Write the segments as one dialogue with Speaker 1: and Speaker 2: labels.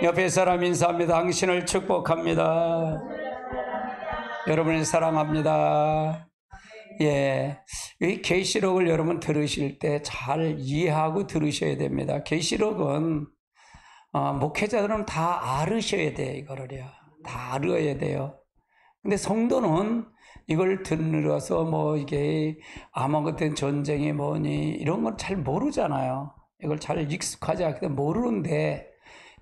Speaker 1: 옆에 사람 인사합니다. 당신을 축복합니다. 여러분을 사랑합니다. 예, 이 계시록을 여러분 들으실 때 잘 이해하고 들으셔야 됩니다. 계시록은 목회자들은 다 알으셔야 돼요. 이거를요. 다 알아야 돼요. 근데 성도는 이걸 들으러서 뭐 이게 아마겟돈 전쟁이 뭐니 이런 건 잘 모르잖아요. 이걸 잘 익숙하지 않기 때문에 모르는데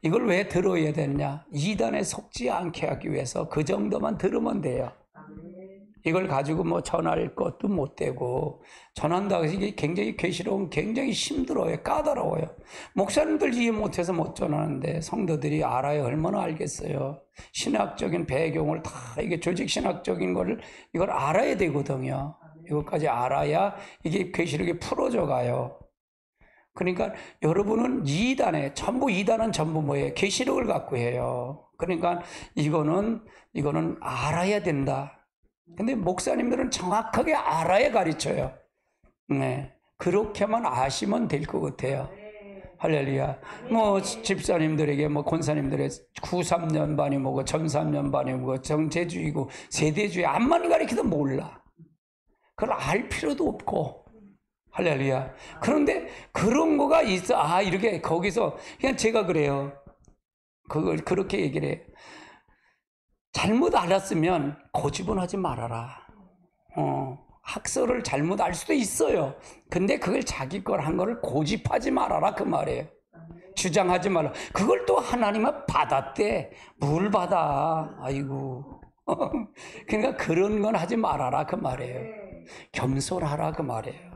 Speaker 1: 이걸 왜 들어야 되느냐? 이단에 속지 않게 하기 위해서 그 정도만 들으면 돼요. 이걸 가지고 뭐 전할 것도 못 되고, 전한다고 해서 이게 굉장히 계시록은 굉장히 힘들어요. 까다로워요. 목사님들 이해 못해서 못 전하는데 성도들이 알아야 얼마나 알겠어요. 신학적인 배경을 다, 이게 조직신학적인 거를 이걸 알아야 되거든요. 이것까지 알아야 이게 계시록이 풀어져 가요. 그러니까 여러분은 전부 2단은 전부 뭐예요? 계시록을 갖고 해요. 그러니까 이거는 알아야 된다. 근데 목사님들은 정확하게 알아야 가르쳐요. 네. 그렇게만 아시면 될 것 같아요. 할렐루야. 뭐 집사님들에게 뭐 권사님들의 93년 반이 뭐고 1003년 반이 뭐고 정체주의고 세대주의 암만 가르쳐도 몰라. 그걸 알 필요도 없고. 할렐루야. 그런데 그런 거가 있어. 이렇게 거기서 그냥 제가 그래요. 그걸 그렇게 얘기를 해요. 잘못 알았으면 고집은 말아라. 학설을 잘못 알 수도 있어요. 근데 그걸 자기 걸 한 거를 고집하지 말아라 그 말이에요. 주장하지 말라. 그걸 또 하나님은 받았대. 뭘 받아? 아이고. 그러니까 그런 건 하지 말아라 그 말이에요. 겸손하라 그 말이에요.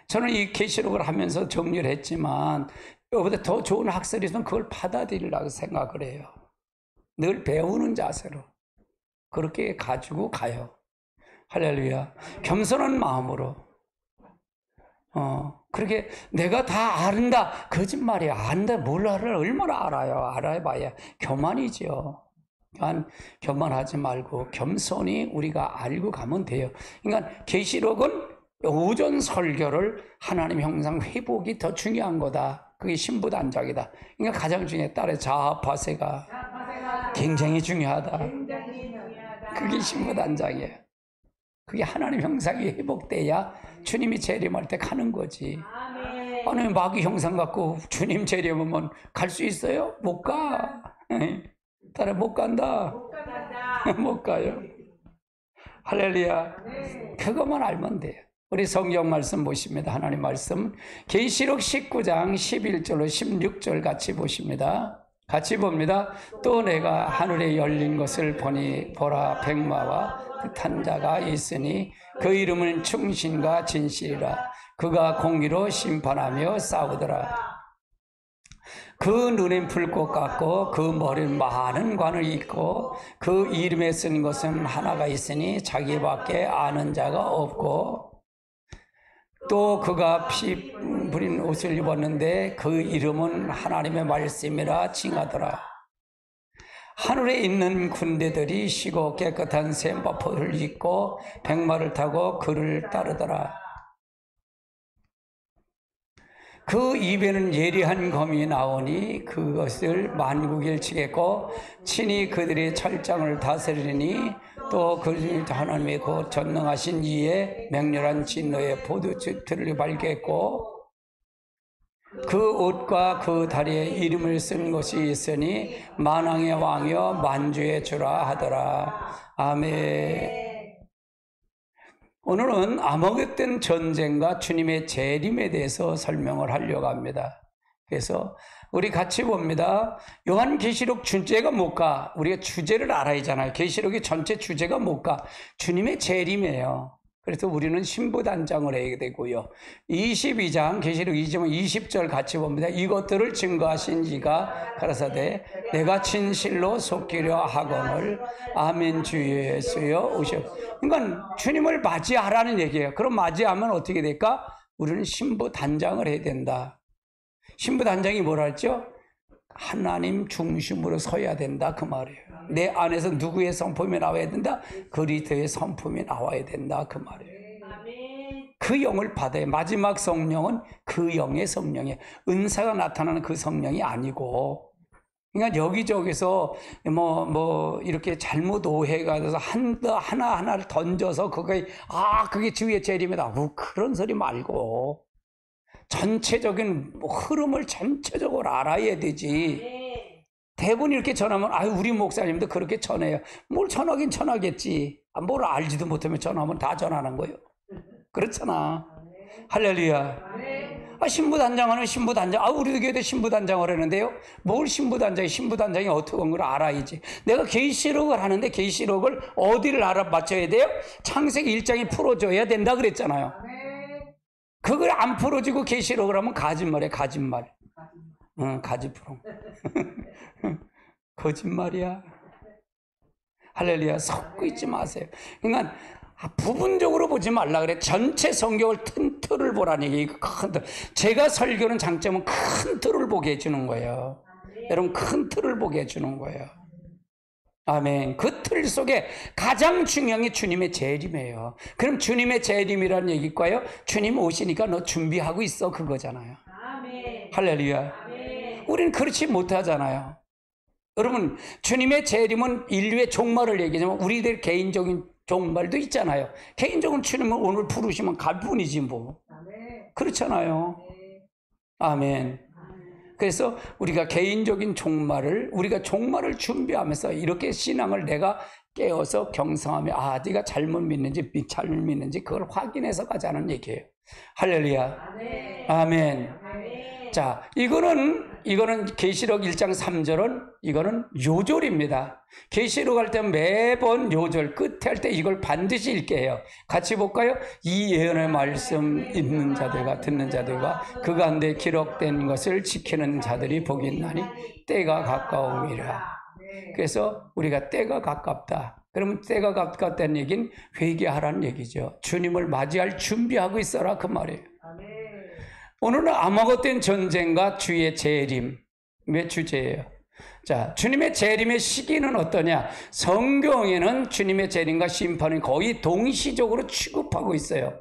Speaker 1: 저는 이 계시록을 하면서 정리를 했지만 이거보다 더 좋은 학설이 있으면 그걸 받아들이려고 생각을 해요. 늘 배우는 자세로 그렇게 가지고 가요. 할렐루야. 겸손한 마음으로. 그렇게 내가 다 안다. 거짓말이야. 안다. 뭘 알아? 얼마나 알아요. 알아봐야 교만이죠. 그러니까 교만하지 말고 겸손히 우리가 알고 가면 돼요. 그러니까 계시록은 오전 설교를 하나님 형상 회복이 더 중요한 거다. 그게 신부단장이다. 그러니까 가장 중요해. 딸의 자아파세가 굉장히 중요하다. 그게 신부단장이에요. 그게 하나님 형상이 회복돼야 주님이 재림할 때 가는 거지. 아니 마귀 형상 갖고 주님 재림하면 갈 수 있어요? 못 가. 따라 못 간다. 못 가요. 할렐루야. 그것만 알면 돼요. 우리 성경 말씀 보십니다. 하나님 말씀 계시록 19장 11절로 16절 같이 보십니다. 같이 봅니다. 또 내가 하늘에 열린 것을 보니 보라 백마와 뜻한 자가 있으니 그 이름은 충신과 진실이라. 그가 공의로 심판하며 싸우더라. 그 눈엔 불꽃 같고 그 머리는 많은 관을 입고 그 이름에 쓴 것은 하나가 있으니 자기밖에 아는 자가 없고 또 그가 피 부린 옷을 입었는데 그 이름은 하나님의 말씀이라 칭하더라. 하늘에 있는 군대들이 쉬고 깨끗한 샘바포를 입고 백마를 타고 그를 따르더라. 그 입에는 예리한 검이 나오니 그것을 만국일 치겠고 친히 그들의 철장을 다스리니 또 그 하나님의 그 전능하신 이의 맹렬한 진노의 포도주틀을 밝겠고 그 옷과 그 다리에 이름을 쓴 것이 있으니 만왕의 왕이여 만주의 주라 하더라. 아멘. 오늘은 아마겟돈 전쟁과 주님의 재림에 대해서 설명을 하려고 합니다. 그래서 우리 같이 봅니다. 요한계시록 주제가 뭘까? 우리가 주제를 알아야 하잖아요. 계시록의 전체 주제가 뭘까? 주님의 재림이에요. 그래서 우리는 신부단장을 해야 되고요. 22장 계시록 2장 20절 같이 봅니다. 이것들을 증거하신 이가 가라사대 내가 진실로 속기려 하거늘 아멘 주 예수여 오셔. 그러니까 주님을 맞이하라는 얘기예요. 그럼 맞이하면 어떻게 될까? 우리는 신부단장을 해야 된다. 신부단장이 뭐라 했죠? 하나님 중심으로 서야 된다 그 말이에요. 내 안에서 누구의 성품이 나와야 된다? 그리스도의 성품이 나와야 된다 그 말이에요. 그 영을 받아야. 마지막 성령은 그 영의 성령이에요. 은사가 나타나는 그 성령이 아니고 그러니까 여기저기서 이렇게 잘못 오해가 돼서 하나하나를 던져서 그게 주의 재림이다. 그런 소리 말고 전체적인 흐름을 전체적으로 알아야 되지. 대부분 이렇게 전하면, 우리 목사님도 그렇게 전해요. 뭘 전하긴 전하겠지. 뭘 알지도 못하면 전하면 다 전하는 거예요. 그렇잖아. 할렐루야. 신부단장하는 신부단장. 우리 교회도 신부단장을 하는데요. 뭘 신부단장이 어떻게 한 걸 알아야지. 내가 계시록을 하는데 계시록을 어디를 알아맞혀야 돼요? 창세기 1장이 풀어줘야 된다 그랬잖아요. 그걸 안 풀어주고 계시록을 하면 거짓말이야, 거짓말. 가지푸렁. 거짓말이야. 할렐루야. 섞고 있지 마세요. 그러니까 부분적으로 보지 말라 그래. 전체 성경을 큰 틀을 보라는 얘기. 큰 틀. 제가 설교는 장점은 큰 틀을 보게 해주는 거예요. 여러분, 큰 틀을 보게 해주는 거예요. 아멘. 그 틀 속에 가장 중요한 게 주님의 재림이에요. 그럼 주님의 재림이라는 얘기일까요? 주님 오시니까 너 준비하고 있어, 그거잖아요. 아멘. 할렐루야. 아멘. 우리는 그렇지 못하잖아요. 여러분, 주님의 재림은 인류의 종말을 얘기하지만 우리들 개인적인 종말도 있잖아요. 개인적으로 주님을 오늘 부르시면 갈 뿐이지 뭐. 아멘. 그렇잖아요. 아멘. 그래서 우리가 개인적인 우리가 종말을 준비하면서 이렇게 신앙을 내가 깨어서 경성하며 네가 잘못 믿는지 잘못 믿는지 그걸 확인해서 가자는 얘기예요. 할렐루야. 아멘. 아멘. 아멘. 자, 이거는 계시록 1장 3절은 이거는 요절입니다. 계시록 할 때 매번 요절 끝에 할 때 이걸 반드시 읽게 해요. 같이 볼까요? 이 예언의 말씀 있는 자들과 듣는 자들과 그 가운데 기록된 것을 지키는 자들이 복이 있나니 때가 가까움이라. 그래서 우리가 때가 가깝다. 그러면 때가 가깝다는 얘기는 회개하라는 얘기죠. 주님을 맞이할 준비하고 있어라 그 말이에요. 오늘은 암흑된 전쟁과 주의 재림의 주제예요. 자, 주님의 재림의 시기는 어떠냐? 성경에는 주님의 재림과 심판은 거의 동시적으로 취급하고 있어요.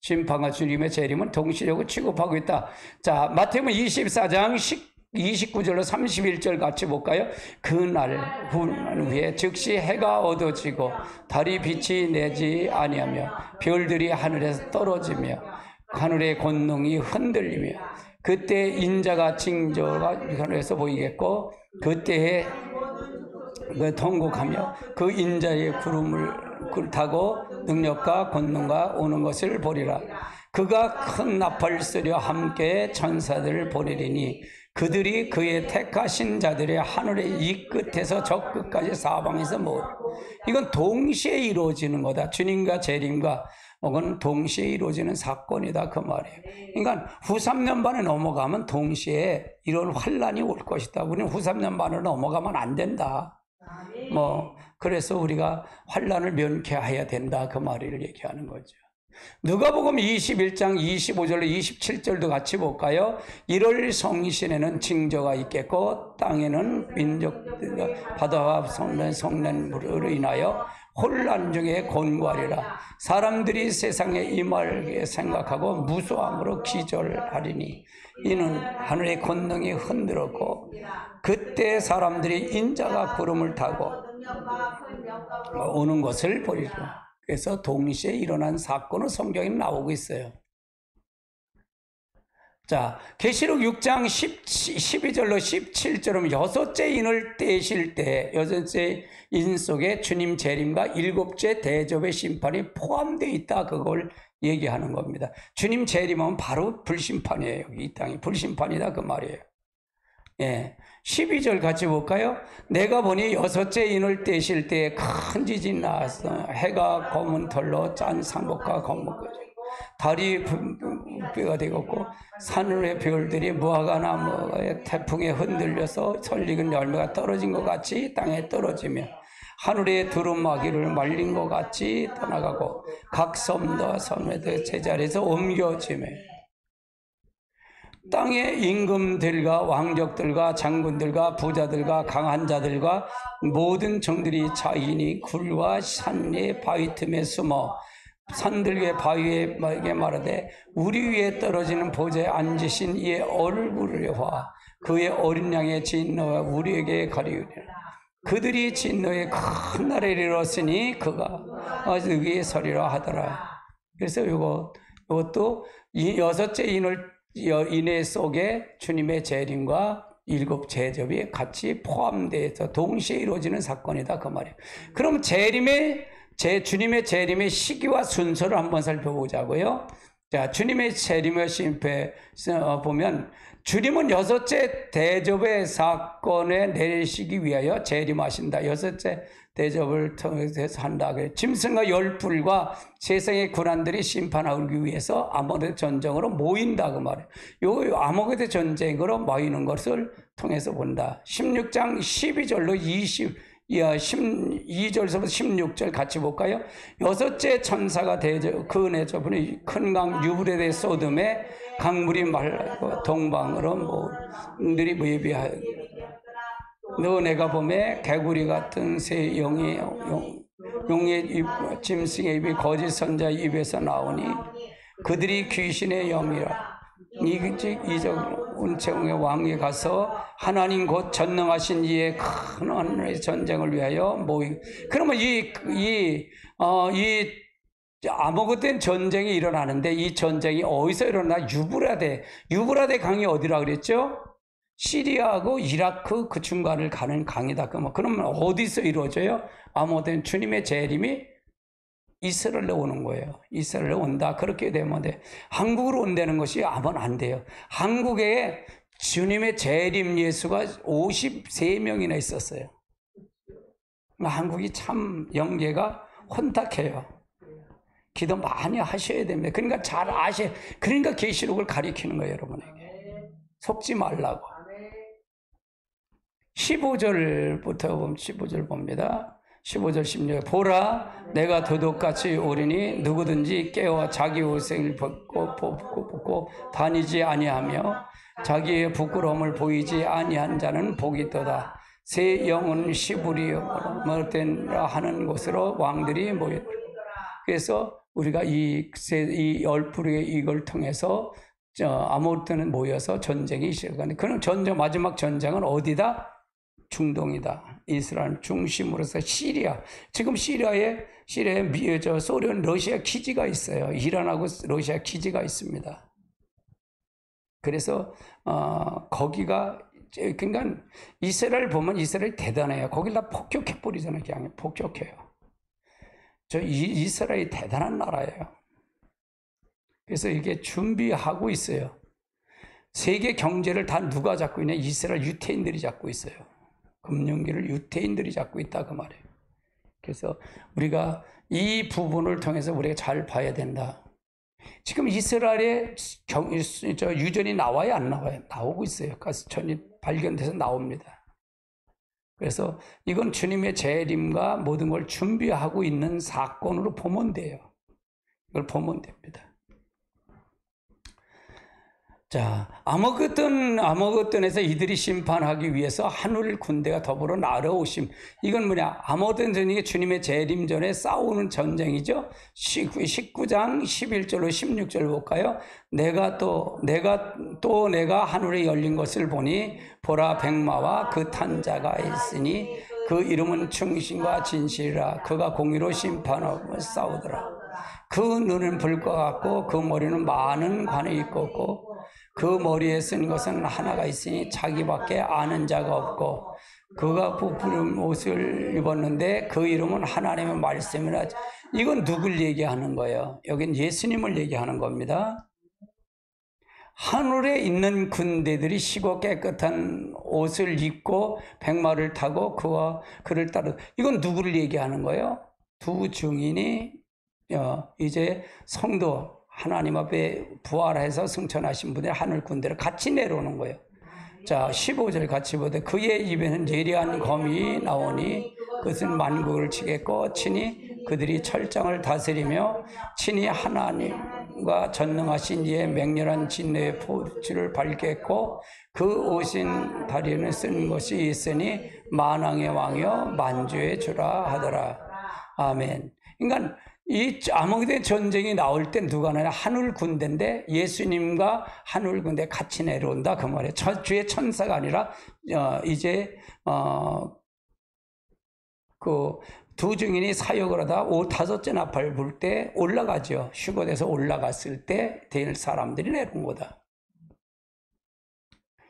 Speaker 1: 심판과 주님의 재림은 동시적으로 취급하고 있다. 자, 마태복음 24장 29절로 31절 같이 볼까요? 그날 후에 즉시 해가 어두워지고 달이 빛이 내지 아니하며 별들이 하늘에서 떨어지며 하늘의 권능이 흔들리며 그때 인자가 징조가 하늘에서 보이겠고 그때에 통곡하며 그 인자의 구름을 타고 능력과 권능과 오는 것을 보리라. 그가 큰 나팔 쓰려 함께 천사들을 보내리니 그들이 그의 택하신 자들의 하늘의 이 끝에서 저 끝까지 사방에서 모으라. 이건 동시에 이루어지는 거다. 주님과 재림과 혹은 동시에 이루어지는 사건이다 그 말이에요. 그러니까 후 3년 만에 넘어가면 동시에 이런 환란이 올 것이다. 우리는 후 3년 만에 넘어가면 안 된다. 그래서 우리가 환란을 면케해야 된다 그 말을 얘기하는 거죠. 누가복음 21장 25절로 27절도 같이 볼까요? 1월 성신에는 징조가 있겠고 땅에는 민족들과 바다와 성난물으로 인하여 혼란 중에 곤고하리라. 사람들이 세상에 임할 생각하고 무수함으로 기절하리니 이는 하늘의 권능이 흔들었고 그때 사람들이 인자가 구름을 타고 오는 것을 보리라. 그래서 동시에 일어난 사건은 성경에 나오고 있어요. 자, 계시록 6장 12절로 17절은 여섯째 인을 떼실 때 여섯째 인 속에 주님 재림과 일곱째 대접의 심판이 포함되어 있다. 그걸 얘기하는 겁니다. 주님 재림은 바로 불심판이에요. 이 땅이 불심판이다 그 말이에요. 예. 12절 같이 볼까요? 내가 보니 여섯째 인을 떼실 때 큰 지진이 나왔어. 해가 검은 털로 짠 상복과 검은거지. 달이 뼈가 되었고 산울의 별들이 무화과 나무의 태풍에 흔들려서 설익은 열매가 떨어진 것 같이 땅에 떨어지며 하늘의 두루마기를 말린 것 같이 떠나가고 각 섬과 섬에도 제자리에서 옮겨지며 땅의 임금들과 왕족들과 장군들과 부자들과 강한 자들과 모든 정들이 자인이 굴과 산의 바위 틈에 숨어 산들 위에 바위에 말하되 우리 위에 떨어지는 보좌에 앉으신 이의 얼굴을 화 그의 어린 양의 진노와 우리에게 가리우리라. 그들이 진노의 큰 날에 이르렀으니 그가 의에 서리라 하더라. 그래서 이것도 이 여섯째 인회 속에 주님의 재림과 일곱 제접이 같이 포함되어서 동시에 이루어지는 사건이다 그 말이에요. 그럼 주님의 재림의 시기와 순서를 한번 살펴보자고요. 자, 주님의 재림의 심패 보면 주님은 여섯째 대접의 사건에 내리시기 위하여 재림하신다. 여섯째 대접을 통해서 한다. 짐승과 열불과 세상의 군환들이 심판하기 위해서 아모레 전쟁으로 모인다 그 말이에요. 요 아모레 전쟁으로 모이는 것을 통해서 본다. 16장 12절로 12절서부터 16절 같이 볼까요? 여섯째 천사가 그네 저분이 큰 강 유브라데 소돔에 강물이 말라고 동방으로 모들이 예비하여 너 내가 보매 개구리 같은 새 용의 짐승의 입이 거짓 선자 입에서 나오니 그들이 귀신의 영이라. 이적 운체공의 왕에 가서 하나님 곧 전능하신 이의 큰 하늘의 전쟁을 위하여 그러면 이 아모그된 전쟁이 일어나는데 이 전쟁이 어디서 일어나? 유브라데 강이 어디라 그랬죠? 시리아하고 이라크 그 중간을 가는 강이다. 그러면 어디서 이루어져요? 아모된 주님의 재림이 이스라엘로 오는 거예요. 이스라엘로 온다. 그렇게 되면 한국으로 온다는 것이 아무나 안 돼요. 한국에 주님의 재림 예수가 53명이나 있었어요. 한국이 참 영계가 혼탁해요. 기도 많이 하셔야 됩니다. 그러니까 그러니까 계시록을 가리키는 거예요, 여러분에게. 속지 말라고. 15절부터 보면 15절 봅니다. 15절 16절 보라 내가 도둑같이 오리니 누구든지 깨어 자기 옷을 벗고 다니지 아니하며 자기의 부끄러움을 보이지 아니한 자는 복이 있도다. 새 영은 시부리어 된라 하는 곳으로 왕들이 모였다. 그래서 우리가 이 열풀의 이걸 통해서 아모르트는 모여서 전쟁이 시작하는데 그런 마지막 전쟁은 어디다? 중동이다. 이스라엘 중심으로서 시리아. 지금 시리아에 소련, 러시아 기지가 있어요. 이란하고 러시아 기지가 있습니다. 그래서 거기가 그러니까 이스라엘 보면 이스라엘 대단해요. 거길 다 폭격해 버리잖아요. 그냥 폭격해요. 이스라엘이 대단한 나라예요. 그래서 이게 준비하고 있어요. 세계 경제를 다 누가 잡고 있냐? 이스라엘 유태인들이 잡고 있어요. 금융기를 유태인들이 잡고 있다 그 말이에요. 그래서 우리가 이 부분을 통해서 우리가 잘 봐야 된다. 지금 이스라엘의 유전이 나와요, 안 나와요? 나오고 있어요. 가스천이 발견돼서 나옵니다. 그래서 이건 주님의 재림과 모든 걸 준비하고 있는 사건으로 보면 돼요. 이걸 보면 됩니다. 자, 아모그돈에서 이들이 심판하기 위해서 하늘 군대가 더불어 날아오심. 이건 뭐냐? 아모그돈 전쟁이 주님의 재림 전에 싸우는 전쟁이죠. 19장 11절로 16절 볼까요? 내가 하늘에 열린 것을 보니 보라 백마와 그 탄 자가 있으니 그 이름은 충신과 진실이라. 그가 공의로 심판하고 싸우더라. 그 눈은 불과 같고 그 머리는 많은 관이 있고 그 머리에 쓴 것은 하나가 있으니 자기밖에 아는 자가 없고 그가 부풀은 옷을 입었는데 그 이름은 하나님의 말씀이라. 이건 누굴 얘기하는 거예요? 여긴 예수님을 얘기하는 겁니다. 하늘에 있는 군대들이 시고 깨끗한 옷을 입고 백마를 타고 그를 따르. 이건 누구를 얘기하는 거예요? 두 증인이 이제 성도 하나님 앞에 부활해서 승천하신 분들이 하늘 군대를 같이 내려오는 거예요. 자, 15절 같이 보되 그의 입에는 예리한 검이 나오니 그것은 만국을 치겠고 친히 그들이 철장을 다스리며 친히 하나님과 전능하신 이의 맹렬한 진노의 포치를 밟겠고 그 오신 다리에는 쓴 것이 있으니 만왕의 왕이여 만주의 주라 하더라. 아멘. 그러니까 이 아모겟돈 전쟁이 나올 때 누가 나냐? 하늘 군대인데 예수님과 하늘 군대 같이 내려온다 그 말이에요. 주의 천사가 아니라 이제 그 두 증인이 사역을 하다 다섯째 나팔 불 때 올라가죠. 휴거돼서 올라갔을 때 될 사람들이 내려온 거다.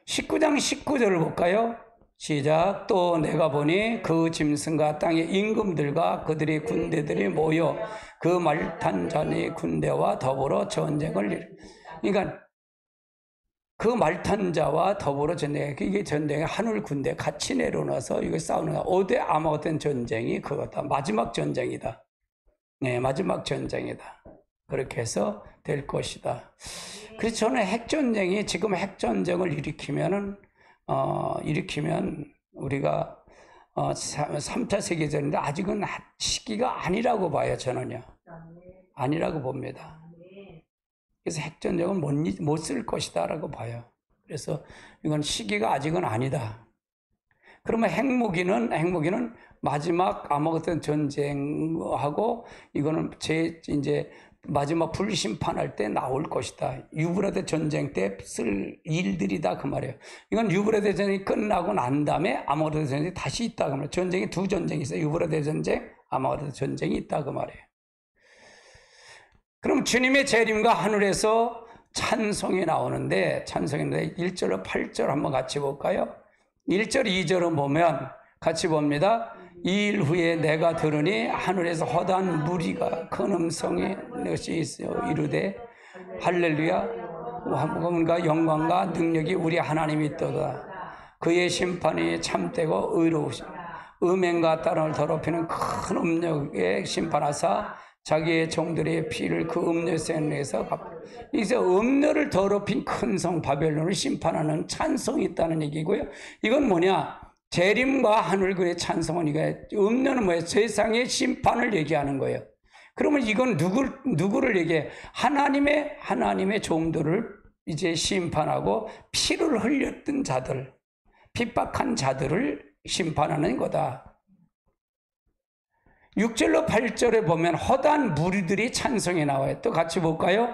Speaker 1: 19장 19절을 볼까요? 시작. 또 내가 보니 그 짐승과 땅의 임금들과 그들의 군대들이 모여 그 말탄 자의 군대와 더불어 전쟁을 그러니까 그 말탄 자와 더불어 전쟁, 이게 전쟁에 하늘 군대 같이 내려놔서 이거 싸우는 거야. 5대 아마겟돈 전쟁이 그거다. 마지막 전쟁이다. 네, 마지막 전쟁이다. 그렇게 해서 될 것이다. 그래서 저는 핵전쟁이 지금 핵전쟁을 일으키면 우리가 3차 세계전인데 아직은 시기가 아니라고 봐요, 저는요. 아니라고 봅니다. 그래서 핵전쟁은 못 쓸 것이다 라고 봐요. 그래서 이건 시기가 아직은 아니다. 그러면 핵무기는 마지막 아마겟돈 전쟁하고 이거는 이제 마지막 불심판할 때 나올 것이다. 유브라데 전쟁 때 쓸 일들이다 그 말이에요. 이건 유브라데 전쟁이 끝나고 난 다음에 아마겟돈 전쟁이 다시 있다 그 말이에요. 전쟁이 두 전쟁이 있어요. 유브라데 전쟁, 아마겟돈 전쟁이 있다 그 말이에요. 그럼 주님의 재림과 하늘에서 찬송이 나오는데 1절로 8절 한번 같이 볼까요? 1절, 2절은 보면 같이 봅니다. 이 일 후에 내가 들으니 하늘에서 허다한 무리가 큰 음성이 것이 있어 이르되 할렐루야 왕과 영광과 능력이 우리 하나님이 있도다. 그의 심판이 참되고 의로우시고 음행과 따름을 더럽히는 큰 음력에 심판하사 자기의 종들의 피를 그 음료에 내서 이제 음료를 더럽힌 큰 성 바벨론을 심판하는 찬송이 있다는 얘기고요. 이건 뭐냐? 재림과 하늘군의 찬송은 이게 음료는 뭐예요? 세상의 심판을 얘기하는 거예요. 그러면 이건 누구를 얘기해? 하나님의 종들을 이제 심판하고 피를 흘렸던 자들, 핍박한 자들을 심판하는 거다. 6절로 8절에 보면 허다한 무리들이 찬송에 나와요. 또 같이 볼까요?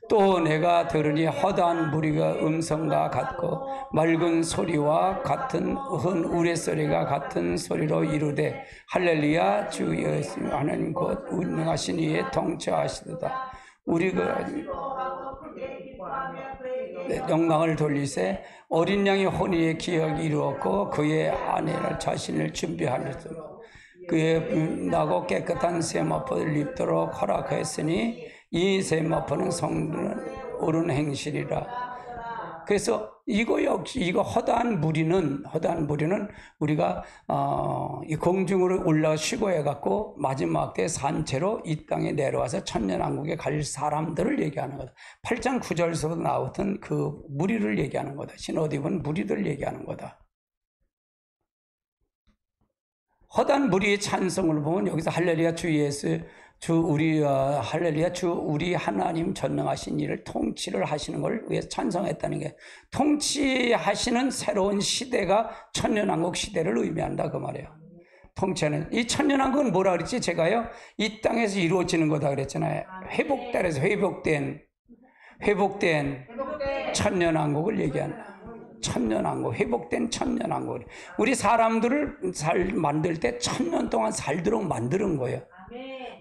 Speaker 1: 또 내가 들으니 허다한 무리가 음성과 같고 맑은 소리와 같은 큰 우레소리가 같은 소리로 이르되 할렐루야 주 예수 하나님 곧 운명하신 이에 통치하시도다. 우리가 영광을 돌리세 어린 양의 혼인의 기약이 이루었고 그의 아내를 자신을 준비하였으며 그의 나고 깨끗한 세마포를 입도록 허락하였으니 이 세마포는 성도는 옳은 행실이라. 그래서 이거 허다한 무리는 우리가 이 공중으로 올라 쉬고해 갖고 마지막 때 산채로 이 땅에 내려와서 천년왕국에 갈 사람들을 얘기하는 거다. 8장 9절에서도 나왔던 그 무리를 얘기하는 거다. 신옷 입은 무리들을 얘기하는 거다. 허다한 무리의 찬송을 보면 여기서 할렐루야 주 예수 할렐루야 주 우리 하나님 전능하신 일을 통치를 하시는 걸 위해서 찬송했다는 게 통치하시는 새로운 시대가 천년왕국 시대를 의미한다 그 말이에요. 통치하는 이 천년왕국은 뭐라 그랬지? 제가요 이 땅에서 이루어지는 거다 그랬잖아요. 회복된 천년왕국을 얘기하는 천년왕국, 회복된 천년왕국. 우리 사람들을 만들 때 1000년 동안 살도록 만드는 거예요.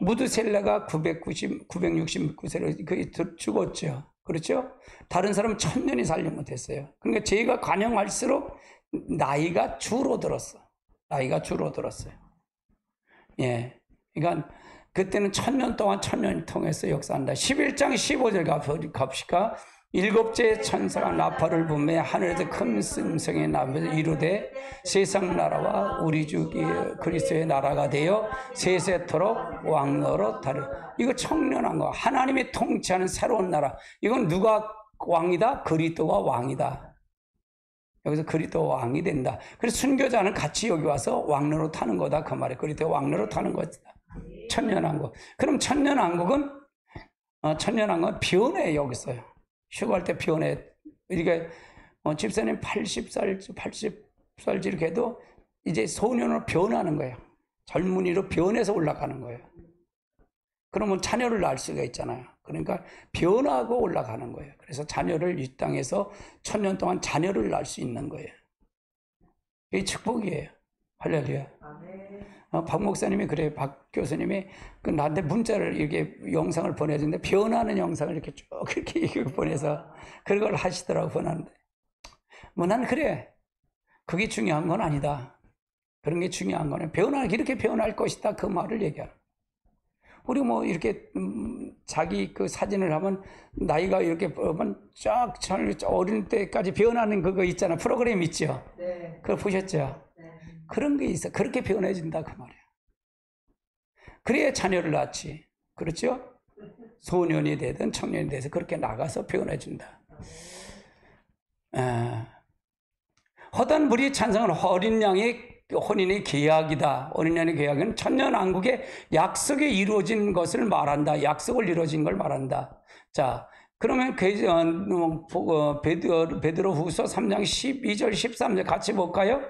Speaker 1: 무드셀라가 969세로 죽었죠. 그렇죠? 다른 사람은 1000년이 살지 못했어요. 그러니까 저희가 관영할수록 나이가 줄어들었어요. 예. 그러니까 그때는 1000년 동안 1000년을 통해서 역사한다. 11장 15절 갑시다. 일곱째 천사가 나팔을 불매 하늘에서 큰 음성이 나면서 이르되 세상 나라와 우리 주 그리스도의 나라가 되어 세세토록 왕노로 다르. 이거 청년한 거. 하나님이 통치하는 새로운 나라. 이건 누가 왕이다? 그리스도가 왕이다. 여기서 그리스도가 왕이 된다. 그래서 순교자는 같이 여기 와서 왕노로 타는 거다 그 말이에요. 그리스도 왕노로 타는 거다. 천년왕국. 그럼 천년왕국은 변해 여기 있어요. 휴가할 때 변해. 이게 집사님 80살 이렇게 해도 이제 소년으로 변하는 거예요. 젊은이로 변해서 올라가는 거예요. 그러면 자녀를 낳을 수가 있잖아요. 그러니까 변화하고 올라가는 거예요. 그래서 자녀를 이 땅에서 1000년 동안 자녀를 낳을 수 있는 거예요. 이게 축복이에요. 할렐루야. 박 목사님이 그래, 박 교수님이 나한테 문자를 이렇게 영상을 보내주는데 변화하는 영상을 이렇게 쭉 이렇게 보내서 그걸 하시더라고 보는데 뭐 난 그래. 그게 중요한 건 아니다. 그런 게 중요한 거는 이렇게 변할 것이다. 그 말을 얘기하는. 우리 뭐 이렇게 자기 그 사진을 하면 나이가 이렇게 보면 쫙 어릴 때까지 변하는 그거 있잖아. 프로그램 있죠. 네. 그거 보셨죠? 네. 그런 게 있어. 그렇게 변해진다 그 말이야. 그래야 자녀를 낳지. 그렇죠? 소년이 되든 청년이 돼서 그렇게 나가서 변해준다. 허단 무리 찬성은 어린 양의 혼인의 계약이다. 어린 양의 계약은 천년왕국의 약속이 이루어진 것을 말한다. 약속을 이루어진 걸 말한다. 자, 그러면 베드로후서 3장 12절 13절 같이 볼까요?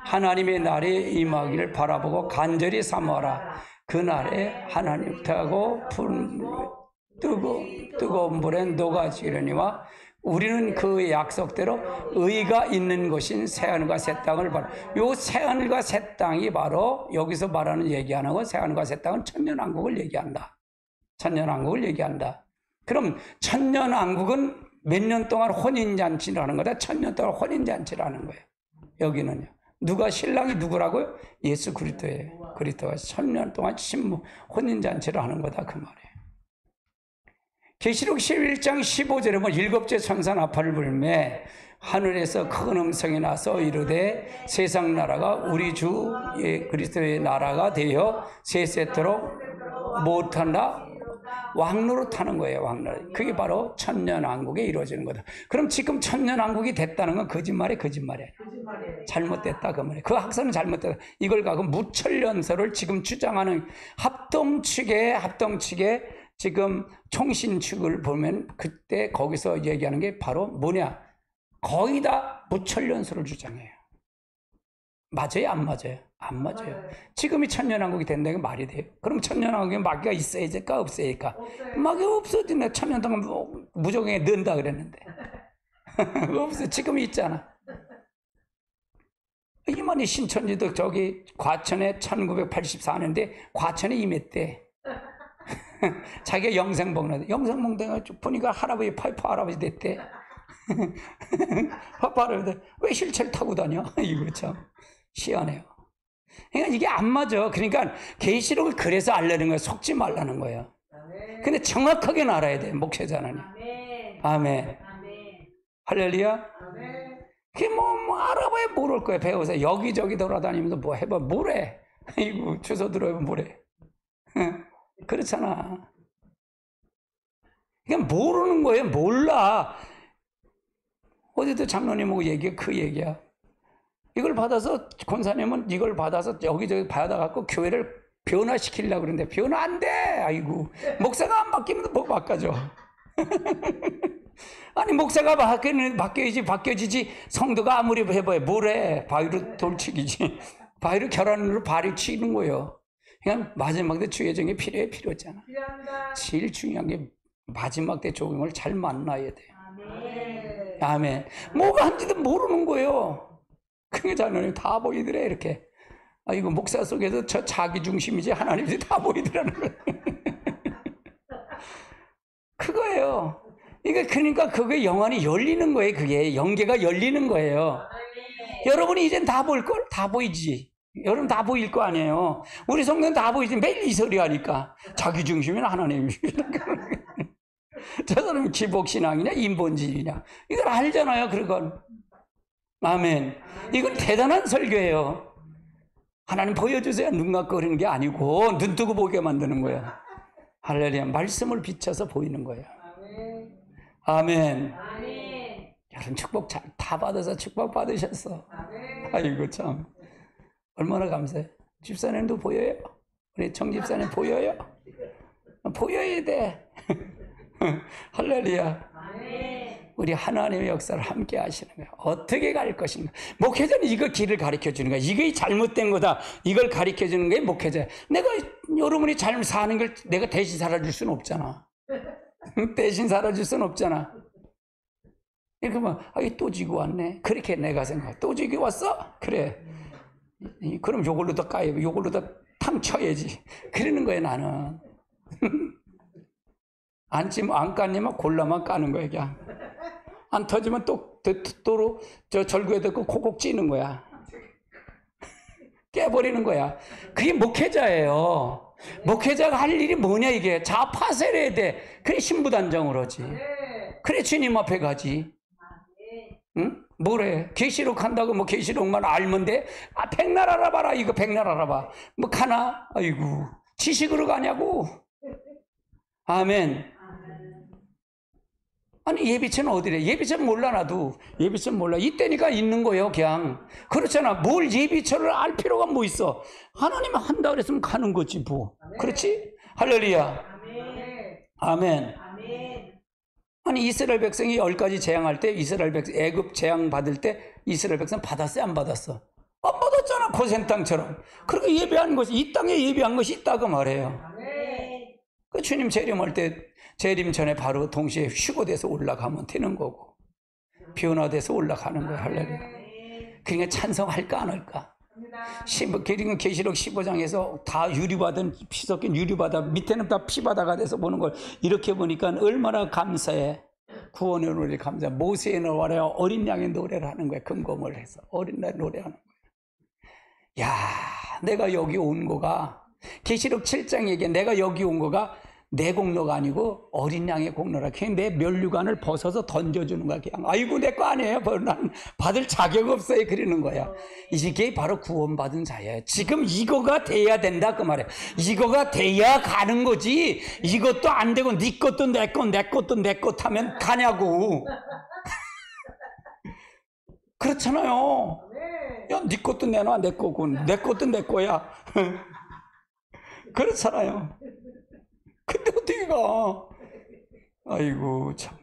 Speaker 1: 하나님의 날이 임하기를 바라보고 간절히 사모하라. 그 날에 하나님 타고 뜨거운 물에 녹아지려니와 우리는 그 약속대로 의가 있는 곳인 새하늘과 새 땅을 바라. 요 새하늘과 새 땅이 바로 여기서 말하는 얘기하는 거 새하늘과 새 땅은 천년왕국을 얘기한다. 천년왕국을 얘기한다. 그럼 천년왕국은 몇 년 동안 혼인잔치를 하는 거다. 1000년 동안 혼인잔치를 하는 거예요. 여기는요. 누가 신랑이 누구라고요? 예수 그리스도예요. 그리스도가 1000년 동안 혼인잔치를 하는 거다 그 말이에요. 계시록 11장 15절에 보면 일곱째 천사 나팔을 불매 하늘에서 큰 음성이 나서 이르되 세상 나라가 우리 주 그리스도의 나라가 되어 세세토록 못한다. 왕노로 타는 거예요. 왕노로. 그게 바로 천년왕국에 이루어지는 거다. 그럼 지금 천년왕국이 됐다는 건 거짓말이에요. 잘못됐다 그 말이에요. 그 학설은 잘못됐다. 이걸 가고 무천년설을 지금 주장하는 합동 측에 지금 총신축을 보면 그때 거기서 얘기하는 게 바로 뭐냐? 거의 다 무천년설을 주장해요. 맞아요? 안 맞아요? 안 맞아요. 지금이 천년왕국이 된다는 게 말이 돼요? 그럼 천년왕국에 마귀가 있어야 될까 없어야될까? 마귀가 없어지네. 천년 동안 무조건에 넣는다 그랬는데 없어. 지금 있잖아. 이만희 신천지도 저기 과천에 1984년대 과천에 임했대. 자기가 영생봉대 보니까 할아버지 파이프 할아버지 됐대. 파이프 할아버지 왜 휠체어 타고 다녀? 이거 참 희한해요. 그러니까 이게 안 맞아. 그러니까 계시록을 그래서 알려는 거예요. 속지 말라는 거예요. 근데 정확하게 알아야 돼. 목회자는. 아멘. 할렐루야. 그게 뭐 알아봐야 모를 거야. 배워서 여기저기 돌아다니면서 뭐 해봐. 뭐래? 이거 주소 들어보면 뭐래? 그렇잖아. 그냥 모르는 거예요. 몰라. 어제도 장로님하고 그 얘기야. 이걸 받아서 권사님은 이걸 받아서 여기저기 받아갖고 교회를 변화시키려고 그러는데 변화 안 돼. 아이고 목사가 안 바뀌면 뭐 바꿔줘. 아니 목사가 바뀌어지지 성도가 아무리 해봐야 뭐래. 바위로 돌치기지. 바위로 결혼으로 발이 치는 거예요. 그냥 마지막 때 주의 정이 필요했잖아. 제일 중요한 게 마지막 때 조경을 잘 만나야 돼요. 아멘. 뭐가 한지도 모르는 거예요. 그게 자녀님 다 보이더래 이렇게. 이거 목사 속에서 저 자기 중심이지 하나님이 다 보이더라는 거예요. 그거예요. 그러니까 그게 영안이 열리는 거예요. 그게 영계가 열리는 거예요. 여러분이 이젠 다 볼 걸? 다 보이지. 여러분 다 보일 거 아니에요. 우리 성도는 다 보이지. 매일 이 소리 하니까 자기 중심이나 하나님 저 사람이 기복신앙이냐 인본주의냐 이걸 알잖아요. 그건 아멘. 이건 대단한 설교예요. 하나님 보여주세요. 눈 감고 그러는 게 아니고 눈 뜨고 보게 만드는 거야. 할렐루야. 말씀을 비춰서 보이는 거예요. 아멘. 여러분 축복 다 받아서 축복 받으셨어. 아이고 참 얼마나 감사해. 집사님도 보여요? 우리 정집사님 보여요? 보여야 돼. 할렐루야. 우리 하나님의 역사를 함께 하시는 거예요. 어떻게 갈 것인가. 목회자는 이거 길을 가르쳐 주는 거야. 이게 잘못된 거다. 이걸 가르쳐 주는 게 목회자야. 내가 여러분이 잘 사는 걸 내가 대신 살아줄 수는 없잖아. 대신 살아줄 수는 없잖아. 그러니까 막, 또 지고 왔네. 그렇게 내가 생각. 또 지고 왔어? 그래. 그럼 요걸로 더 까야, 요걸로 더 탕 쳐야지. 그러는 거야, 나는. 안 까니면 골라만 까는 거야, 그냥. 안 터지면 또로 저 절구에 듣고 콕콕 찌는 거야. 깨버리는 거야. 그게 목회자예요. 목회자가 할 일이 뭐냐, 이게. 자파설해야 돼. 그래, 신부단장을 하지. 그래, 주님 앞에 가지. 응? 뭐래? 계시록 한다고 뭐 계시록만 알면 돼? 백날 알아봐라. 이거 백날 알아봐. 뭐 가나? 아이고, 지식으로 가냐고. 아멘. 아니, 예비처는 어디래? 예비처는 몰라, 나도. 예비처는 몰라. 이때니까 있는 거예요, 그냥. 그렇잖아. 뭘 예비처를 알 필요가 뭐 있어? 하나님 한다 그랬으면 가는 거지, 뭐. 그렇지? 할렐루야. 아멘. 아니, 이스라엘 백성이 10가지 재앙할 때, 이스라엘 백성, 애굽 재앙 받을 때, 이스라엘 백성 받았어요? 안 받았어? 안 받았잖아, 고센 땅처럼. 그렇게 예배한 것이, 이 땅에 예배한 것이 있다고 말해요. 그 주님 재림할 때, 재림 전에 바로 동시에 휴거돼서 올라가면 되는 거고, 변화돼서 올라가는 거야, 할렐루야. 그러니까 찬성할까, 안 할까? 그러니까 계시록 15장에서 다 유리받은, 피 섞인 유리바다, 밑에는 다 피바다가 돼서 보는 걸 이렇게 보니까 얼마나 감사해. 구원의 노래를 감사해. 모세의 노래와 어린 양의 노래를 하는 거야. 금검을 해서 어린 양 노래하는 거야. 야, 내가 여기 온 거가, 계시록 7장 얘기해. 내가 여기 온 거가 내 공로가 아니고 어린 양의 공로라. 그냥 내 면류관을 벗어서 던져주는 거야. 그냥 아이고, 내 거 아니에요. 난 받을 자격 없어요. 그러는 거야. 이게 바로 구원받은 자예요. 지금 이거가 돼야 된다 그 말이에요. 이거가 돼야 가는 거지. 이것도 안 되고 네 것도 내 것, 내 것도 내 것 하면 가냐고. 그렇잖아요. 야, 네 것도 내놔. 내 거고 내 것도 내 거야. 그렇잖아요. 근데 어떻게 가? 아이고, 참.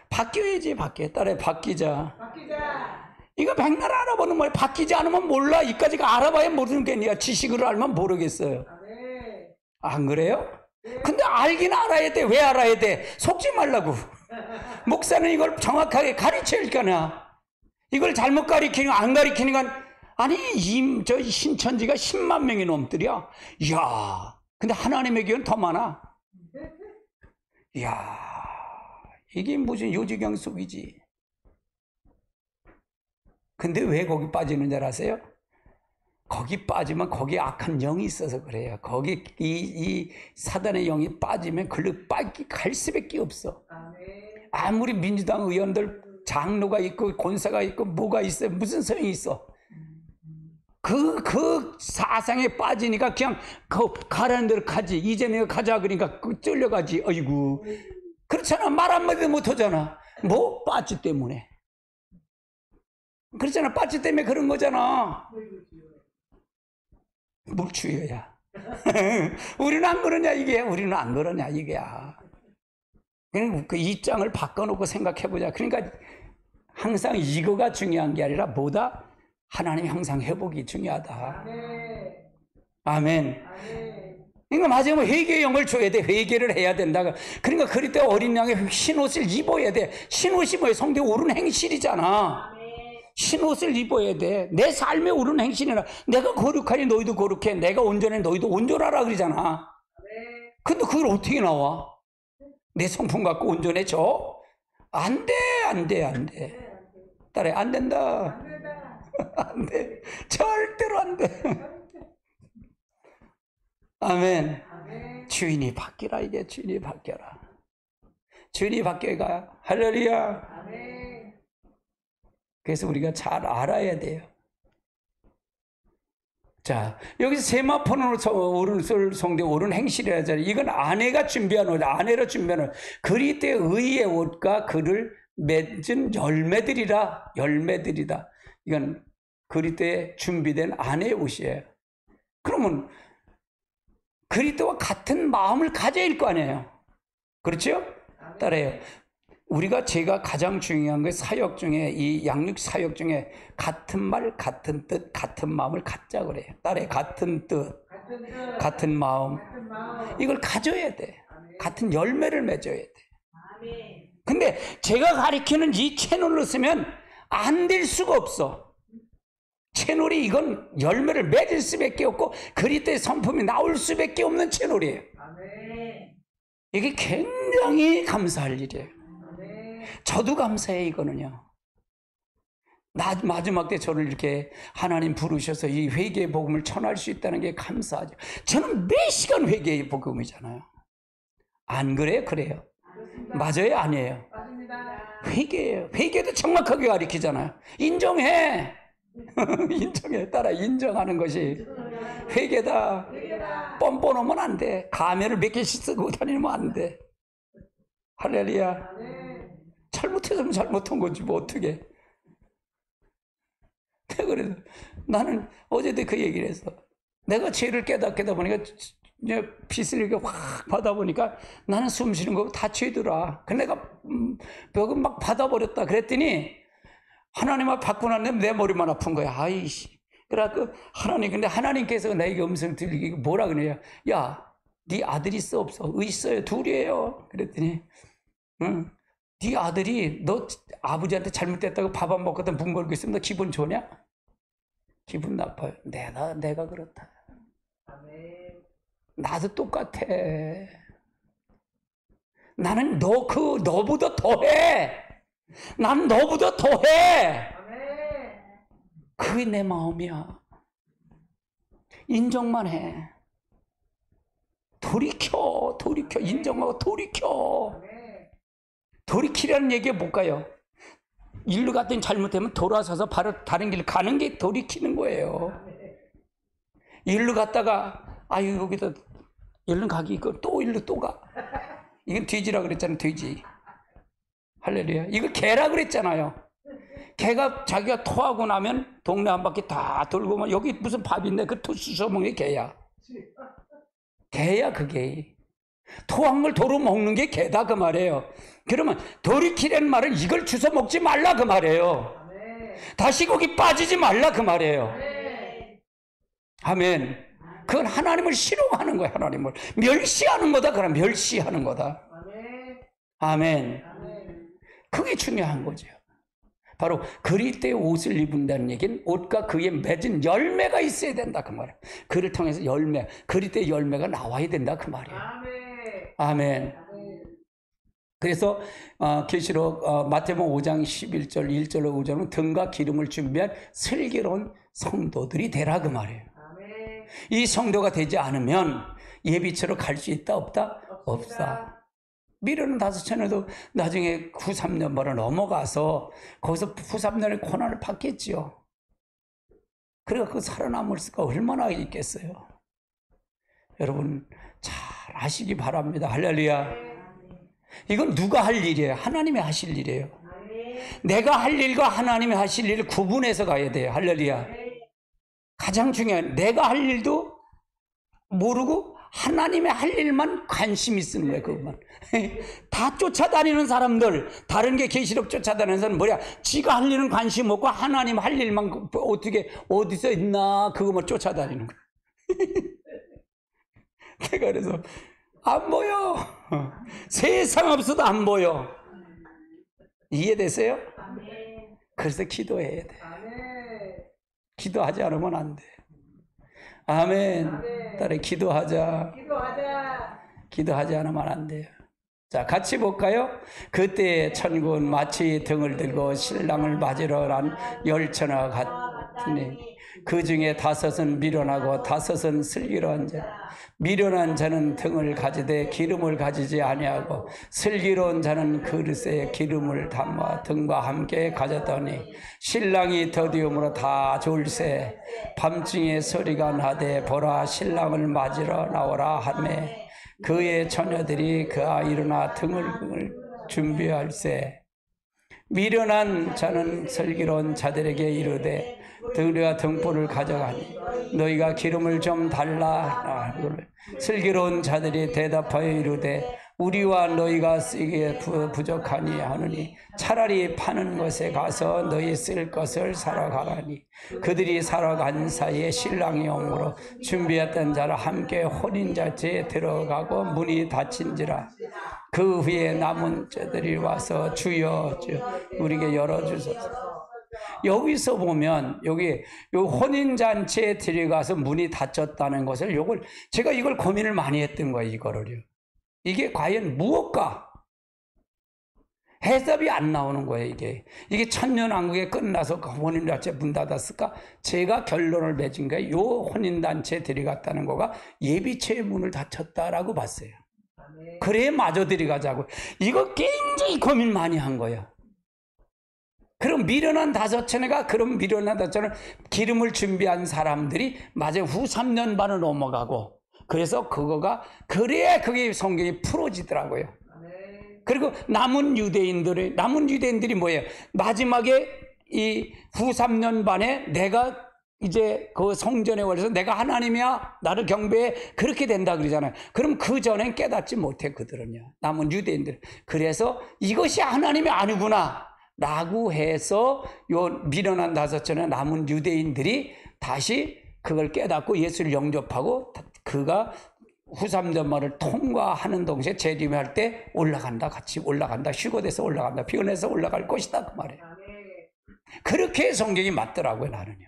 Speaker 1: 바뀌어야지, 따라 바뀌자. 이거 백날 알아보는 거야. 바뀌지 않으면 몰라. 이까지가 알아봐야 모르는 게 아니야. 지식으로 알면 모르겠어요. 안 그래요? 근데 알긴 알아야 돼. 왜 알아야 돼? 속지 말라고. 목사는 이걸 정확하게 가르쳐야 하나. 이걸 잘못 가르치니까 안 가르치니까, 아니, 저 신천지가 10만 명이 넘더랴. 이야. 근데 하나님의 교회는 더 많아. 이야, 이게 무슨 요지경 속이지. 근데 왜 거기 빠지는 줄 아세요? 거기 빠지면 거기 악한 영이 있어서 그래요. 거기 이 사단의 영이 빠지면 글로 갈 수밖에 없어. 아무리 민주당 의원들 장로가 있고 권사가 있고 뭐가 있어요. 무슨 소용이 있어. 그 사상에 빠지니까 그냥 가라는 대로 가지. 이재명이 가자 그러니까 쫄려가지. 어이구. 그렇잖아. 말 한마디도 못하잖아. 뭐? 빠지 때문에. 그렇잖아. 빠지 때문에 그런 거잖아. 뭘 주여야. 우리는 안 그러냐 이게. 우리는 안 그러냐 이게야. 그냥 그 입장을 바꿔놓고 생각해보자. 그러니까 항상 이거가 중요한 게 아니라 뭐다? 하나님 항상 회복이 중요하다. 아멘. 그러니까 마지막에 회개의 영을 줘야 돼. 회개를 해야 된다. 그러니까 그럴 때 어린 양의 흰옷을 입어야 돼. 흰옷이 뭐예요? 성도의 옳은 행실이잖아. 흰옷을 입어야 돼. 내 삶의 옳은 행실이나 내가 거룩하니 너희도 거룩해. 내가 온전해 너희도 온전하라 그러잖아. 근데 그걸 어떻게 나와? 내 성품 갖고 온전해져? 안 돼, 안 돼, 안 돼. 딸애 안 된다. 안 돼. 절대로 안 돼. 아멘. 주인이 바뀌라 이게. 주인이 바뀌어라. 주인이 바뀌어가. 할렐루야. 그래서 우리가 잘 알아야 돼요. 자, 여기서 세마포는 오른솔 성대 오른 행실이라 하잖아요. 이건 아내가 준비한 옷, 아내로 준비한 옷. 그리때 의의 옷과 그를 맺은 열매들이라. 이건 그리스도에 준비된 아내의 옷이에요. 그러면 그리스도와 같은 마음을 가져야 할 거 아니에요. 그렇죠? 따라요. 제가 가장 중요한 게 사역 중에, 이 양육 사역 중에 같은 말, 같은 뜻, 같은 마음을 갖자 그래요. 따라요. 같은 뜻, 같은 마음. 이걸 가져야 돼. 같은 열매를 맺어야 돼. 근데 제가 가리키는 이 채널로 쓰면 안 될 수가 없어. 채널이 이건 열매를 맺을 수밖에 없고 그리스도의 성품이 나올 수밖에 없는 채널이에요. 이게 굉장히 감사할 일이에요. 저도 감사해요. 이거는요. 마지막 때 저를 이렇게 하나님 부르셔서 이 회개의 복음을 전할 수 있다는 게 감사하죠. 저는 매 시간 회개의 복음이잖아요. 안 그래요? 그래요. 맞아요? 아니에요? 회개예요. 회개도 정확하게 가리키잖아요. 인정해. 인정해. 따라 인정하는 것이 회개다. 뻔뻔하면 안 돼. 가면을 몇 개씩 쓰고 다니면 안 돼. 할렐루야. 잘못했으면 잘못한 거지 뭐 어떻게. 그래서 나는 어제도 그 얘기를 했어. 내가 죄를 깨닫다 보니까 이제 빚을 이렇게 확 받아보니까 나는 숨 쉬는 거 다 죄더라. 그래서 내가 벽을 막 받아버렸다. 그랬더니 하나님 앞 받고 나면 내 머리만 아픈 거야. 아이씨. 그래갖고 근데 하나님께서 나에게 음성을 들리고 뭐라 그래요? 야, 네 아들 있어 없어? 있어요. 둘이에요. 그랬더니 네 아들이 너 아버지한테 잘못됐다고 밥 안 먹거든 문 걸고 있으면 너 기분 좋냐? 기분 나빠요. 내가 그렇다. 나도 똑같아. 나는 너보다 더해. 난 너보다 더해. 그게 내 마음이야. 인정만 해. 돌이켜. 인정하고 돌이켜. 돌이키라는 얘기가 뭘까요? 일로 갔더니 잘못하면 돌아서서 바로 다른 길 가는 게 돌이키는 거예요. 일로 갔다가 아유 여기다 일로 가기 있고 또 일로 또 가. 이건 돼지라 그랬잖아요. 돼지. 할렐루야. 이거 개라 그랬잖아요. 개가 자기가 토하고 나면 동네 한 바퀴 다 돌고 여기 무슨 밥 있네. 그 토 쑤셔 먹는 게 개야. 개야 그게. 토한 걸 도로 먹는 게 개다 그 말이에요. 그러면 돌이키라는 말은 이걸 주워 먹지 말라 그 말이에요. 다시 거기 빠지지 말라 그 말이에요. 아멘. 그건 하나님을 싫어하는 거야. 하나님을 멸시하는 거다. 그럼 멸시하는 거다. 아멘. 그게 중요한 거죠. 바로 그리스도의 옷을 입은다는 얘기는 옷과 그에 맺은 열매가 있어야 된다 그 말이에요. 그를 통해서 그리스도의 열매가 나와야 된다 그 말이에요. 아멘. 그래서 계시록 마태복음 5장 11절 1절로 5절은 등과 기름을 준비한 슬기로운 성도들이 되라 그 말이에요. 이 성도가 되지 않으면 예비처로 갈 수 있다 없다? 없다. 미련은 5천에도 나중에 93년 바로 넘어가서 거기서 93년의 고난을 받겠지요. 그래서 살아남을 수가 얼마나 있겠어요. 여러분 잘 아시기 바랍니다. 할렐루야. 이건 누가 할 일이에요? 하나님이 하실 일이에요. 내가 할 일과 하나님이 하실 일을 구분해서 가야 돼요. 할렐루야. 가장 중요한 내가 할 일도 모르고 하나님의 할 일만 관심이 쓰는 거예요. 그것만. 다 쫓아다니는 사람들, 다른 게 계시록 쫓아다니는 사람은 뭐야? 지가 할 일은 관심 없고 하나님 할 일만 어떻게 어디서 있나 그것만 쫓아다니는 거예요. 내가 그래서 안 보여. 세상 없어도 안 보여. 이해되세요? 그래서 기도해야 돼. 기도하지 않으면 안 돼. 아멘. 딸에 기도하자. 기도하지 않으면 안 돼요. 자, 같이 볼까요? 그때 천군 마치 등을 들고 신랑을 맞으러 간 열처나 같으니 그 중에 5은 미련하고 5은 슬기로운 자. 미련한 자는 등을 가지되 기름을 가지지 아니하고 슬기로운 자는 그릇에 기름을 담아 등과 함께 가졌더니 신랑이 더디움으로 다 졸세 밤중에 소리가 나되 보라 신랑을 맞으러 나오라 하매 그의 처녀들이 그가 일어나 등을 준비할세 미련한 자는 슬기로운 자들에게 이르되 너희가 등불을 가져가니 너희가 기름을 좀 달라. 슬기로운 자들이 대답하여 이르되 우리와 너희가 쓰기에 부족하니 하느니 차라리 파는 것에 가서 너희 쓸 것을 사러 가라니 그들이 사러 간 사이에 신랑이 오므로 준비했던 자라 함께 혼인잔치에 들어가고 문이 닫힌지라. 그 후에 남은 자들이 와서 주여 우리에게 열어주소서. 여기서 보면 여기 요 혼인잔치에 들어가서 문이 닫혔다는 것을 제가 이걸 고민을 많이 했던 거예요. 이거를요. 이게 과연 무엇까? 해답이 안 나오는 거예요. 이게 천년왕국에 끝나서 혼인잔치에 문 닫았을까? 제가 결론을 맺은 거예요. 요 혼인잔치에 들어갔다는 거가 예비체의 문을 닫혔다라고 봤어요. 그래 마저 들어가자고. 이거 굉장히 고민 많이 한 거예요. 그럼 미련한 다섯천회가 기름을 준비한 사람들이 마저 후 3년 반을 넘어가고 그래서 그래야 그게 성경이 풀어지더라고요. 그리고 남은 유대인들이 뭐예요? 마지막에 이 후 3년 반에 내가 이제 그 성전에 올라서 내가 하나님이야 나를 경배해 그렇게 된다 그러잖아요. 그럼 그 전엔 깨닫지 못해 그들은요. 남은 유대인들. 그래서 이것이 하나님이 아니구나 라고 해서 요 미련한 다섯천의 남은 유대인들이 다시 그걸 깨닫고 예수를 영접하고 그가 후 3년 만을 통과하는 동시에 재림할 때 같이 올라간다. 휴거돼서 올라간다. 피곤해서 올라갈 것이다 그 말이에요. 그렇게 성경이 맞더라고요. 나는요.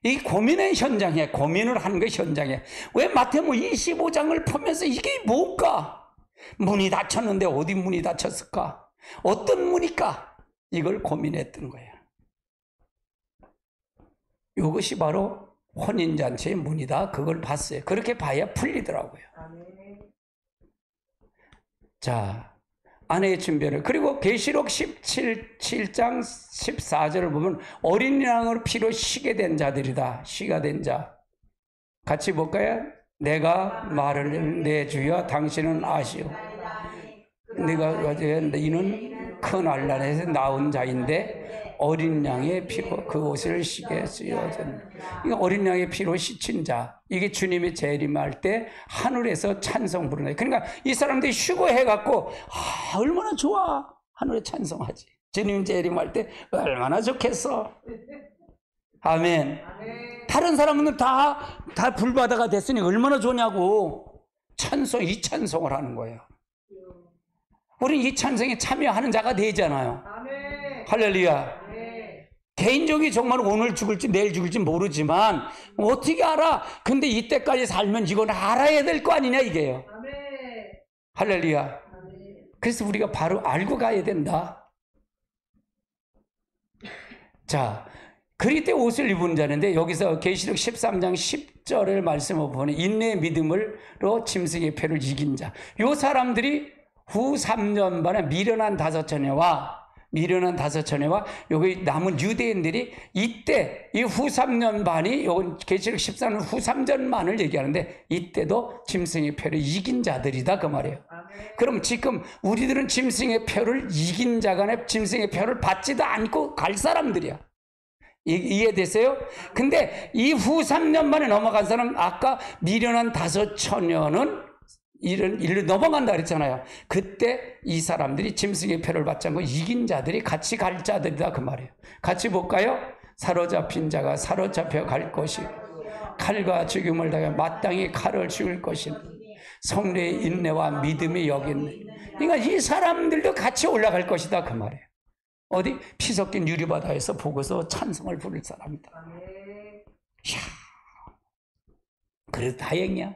Speaker 1: 이 고민의 현장에 고민을 하는 게 현장에 왜 마태복음 25장을 보면서 이게 뭘까? 문이 닫혔는데 어디 문이 닫혔을까? 어떤 문일까? 이걸 고민했던 거예요. 이것이 바로 혼인잔치의 문이다. 그걸 봤어요. 그렇게 봐야 풀리더라고요. 자, 아내의 준비를. 그리고 계시록 17장 14절을 보면 어린 양으로 피로 쉬게 된 자들이다. 쉬가 된 자. 같이 볼까요? 내가 말을 내 주여 당신은 아시오. 이는 큰 환난에서 나온 자인데 어린 양의 피로 그 옷을 쉬게 쓰여졌네. 이거 어린 양의 피로 씻힌 자. 이게 주님이 재림할 때 하늘에서 찬송 부르네. 그러니까 이 사람들이 휴거해갖고 얼마나 좋아. 하늘에 찬송하지. 주님 재림할 때 얼마나 좋겠어. 아멘. 다른 사람은 다 불바다가 됐으니 얼마나 좋냐고 이 찬송을 하는 거예요. 우리는 이 찬송에 참여하는 자가 되잖아요. 아멘. 할렐루야. 아멘. 개인적이 정말 오늘 죽을지 내일 죽을지 모르지만 어떻게 알아? 근데 이때까지 살면 이건 알아야 될 거 아니냐 이게요. 아멘. 할렐루야. 아멘. 그래서 우리가 바로 알고 가야 된다. 자, 그리 때 옷을 입은 자는데 여기서 계시록 13장 10절을 말씀을 보니 인내의 믿음으로 짐승의 패를 이긴 자. 요 사람들이 후 3년 반에 미련한 다섯천회와 여기 남은 유대인들이 이때 이 후 3년 반이 요건 계시록 13년 후 3년 만을 얘기하는데 이때도 짐승의 표를 이긴 자들이다 그 말이에요. 그럼 지금 우리들은 짐승의 표를 이긴 자가 아니라 짐승의 표를 받지도 않고 갈 사람들이야. 이해되세요? 근데 이 후 3년 만에 넘어간 사람 아까 미련한 다섯천년은 일로 넘어간다 그랬잖아요. 그때 이 사람들이 짐승의 표를 받지 않고 이긴 자들이 같이 갈 자들이다 그 말이에요. 같이 볼까요? 사로잡힌 자가 사로잡혀 갈 것이 칼과 죽임을 당해 마땅히 칼을 죽일 것이니 성례의 인내와 믿음이 여기 있네. 그러니까 이 사람들도 같이 올라갈 것이다 그 말이에요. 어디? 피 섞인 유리바다에서 보고서 찬송을 부를 사람이다. 이야, 그래도 다행이야.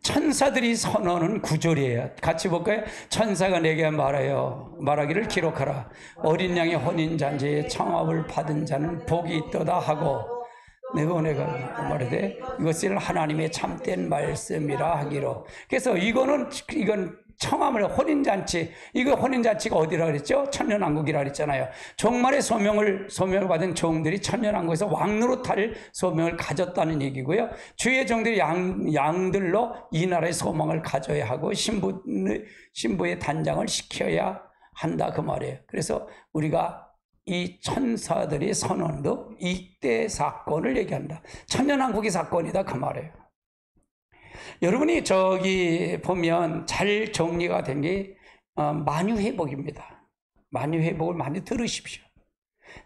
Speaker 1: 천사들이 선언은 9절이에요. 같이 볼까요? 천사가 내게 말하기를 기록하라. 어린 양의 혼인잔치에 청함을 받은 자는 복이 있도다 하고 내가 말하되 이것을 하나님의 참된 말씀이라 하기로. 그래서 이건 청함을 혼인잔치, 이거 혼인잔치가 어디라 그랬죠? 천년왕국이라 그랬잖아요. 종말의 소명을 받은 종들이 천년왕국에서 왕노릇할 소명을 가졌다는 얘기고요. 주의 종들이 양들로 이 나라의 소망을 가져야 하고 신부의 단장을 시켜야 한다 그 말이에요. 그래서 우리가 이 천사들의 선언도 이때 사건을 얘기한다. 천년왕국의 사건이다 그 말이에요. 여러분이 저기 보면 잘 정리가 된 게 만유회복입니다. 만유회복을 많이 들으십시오.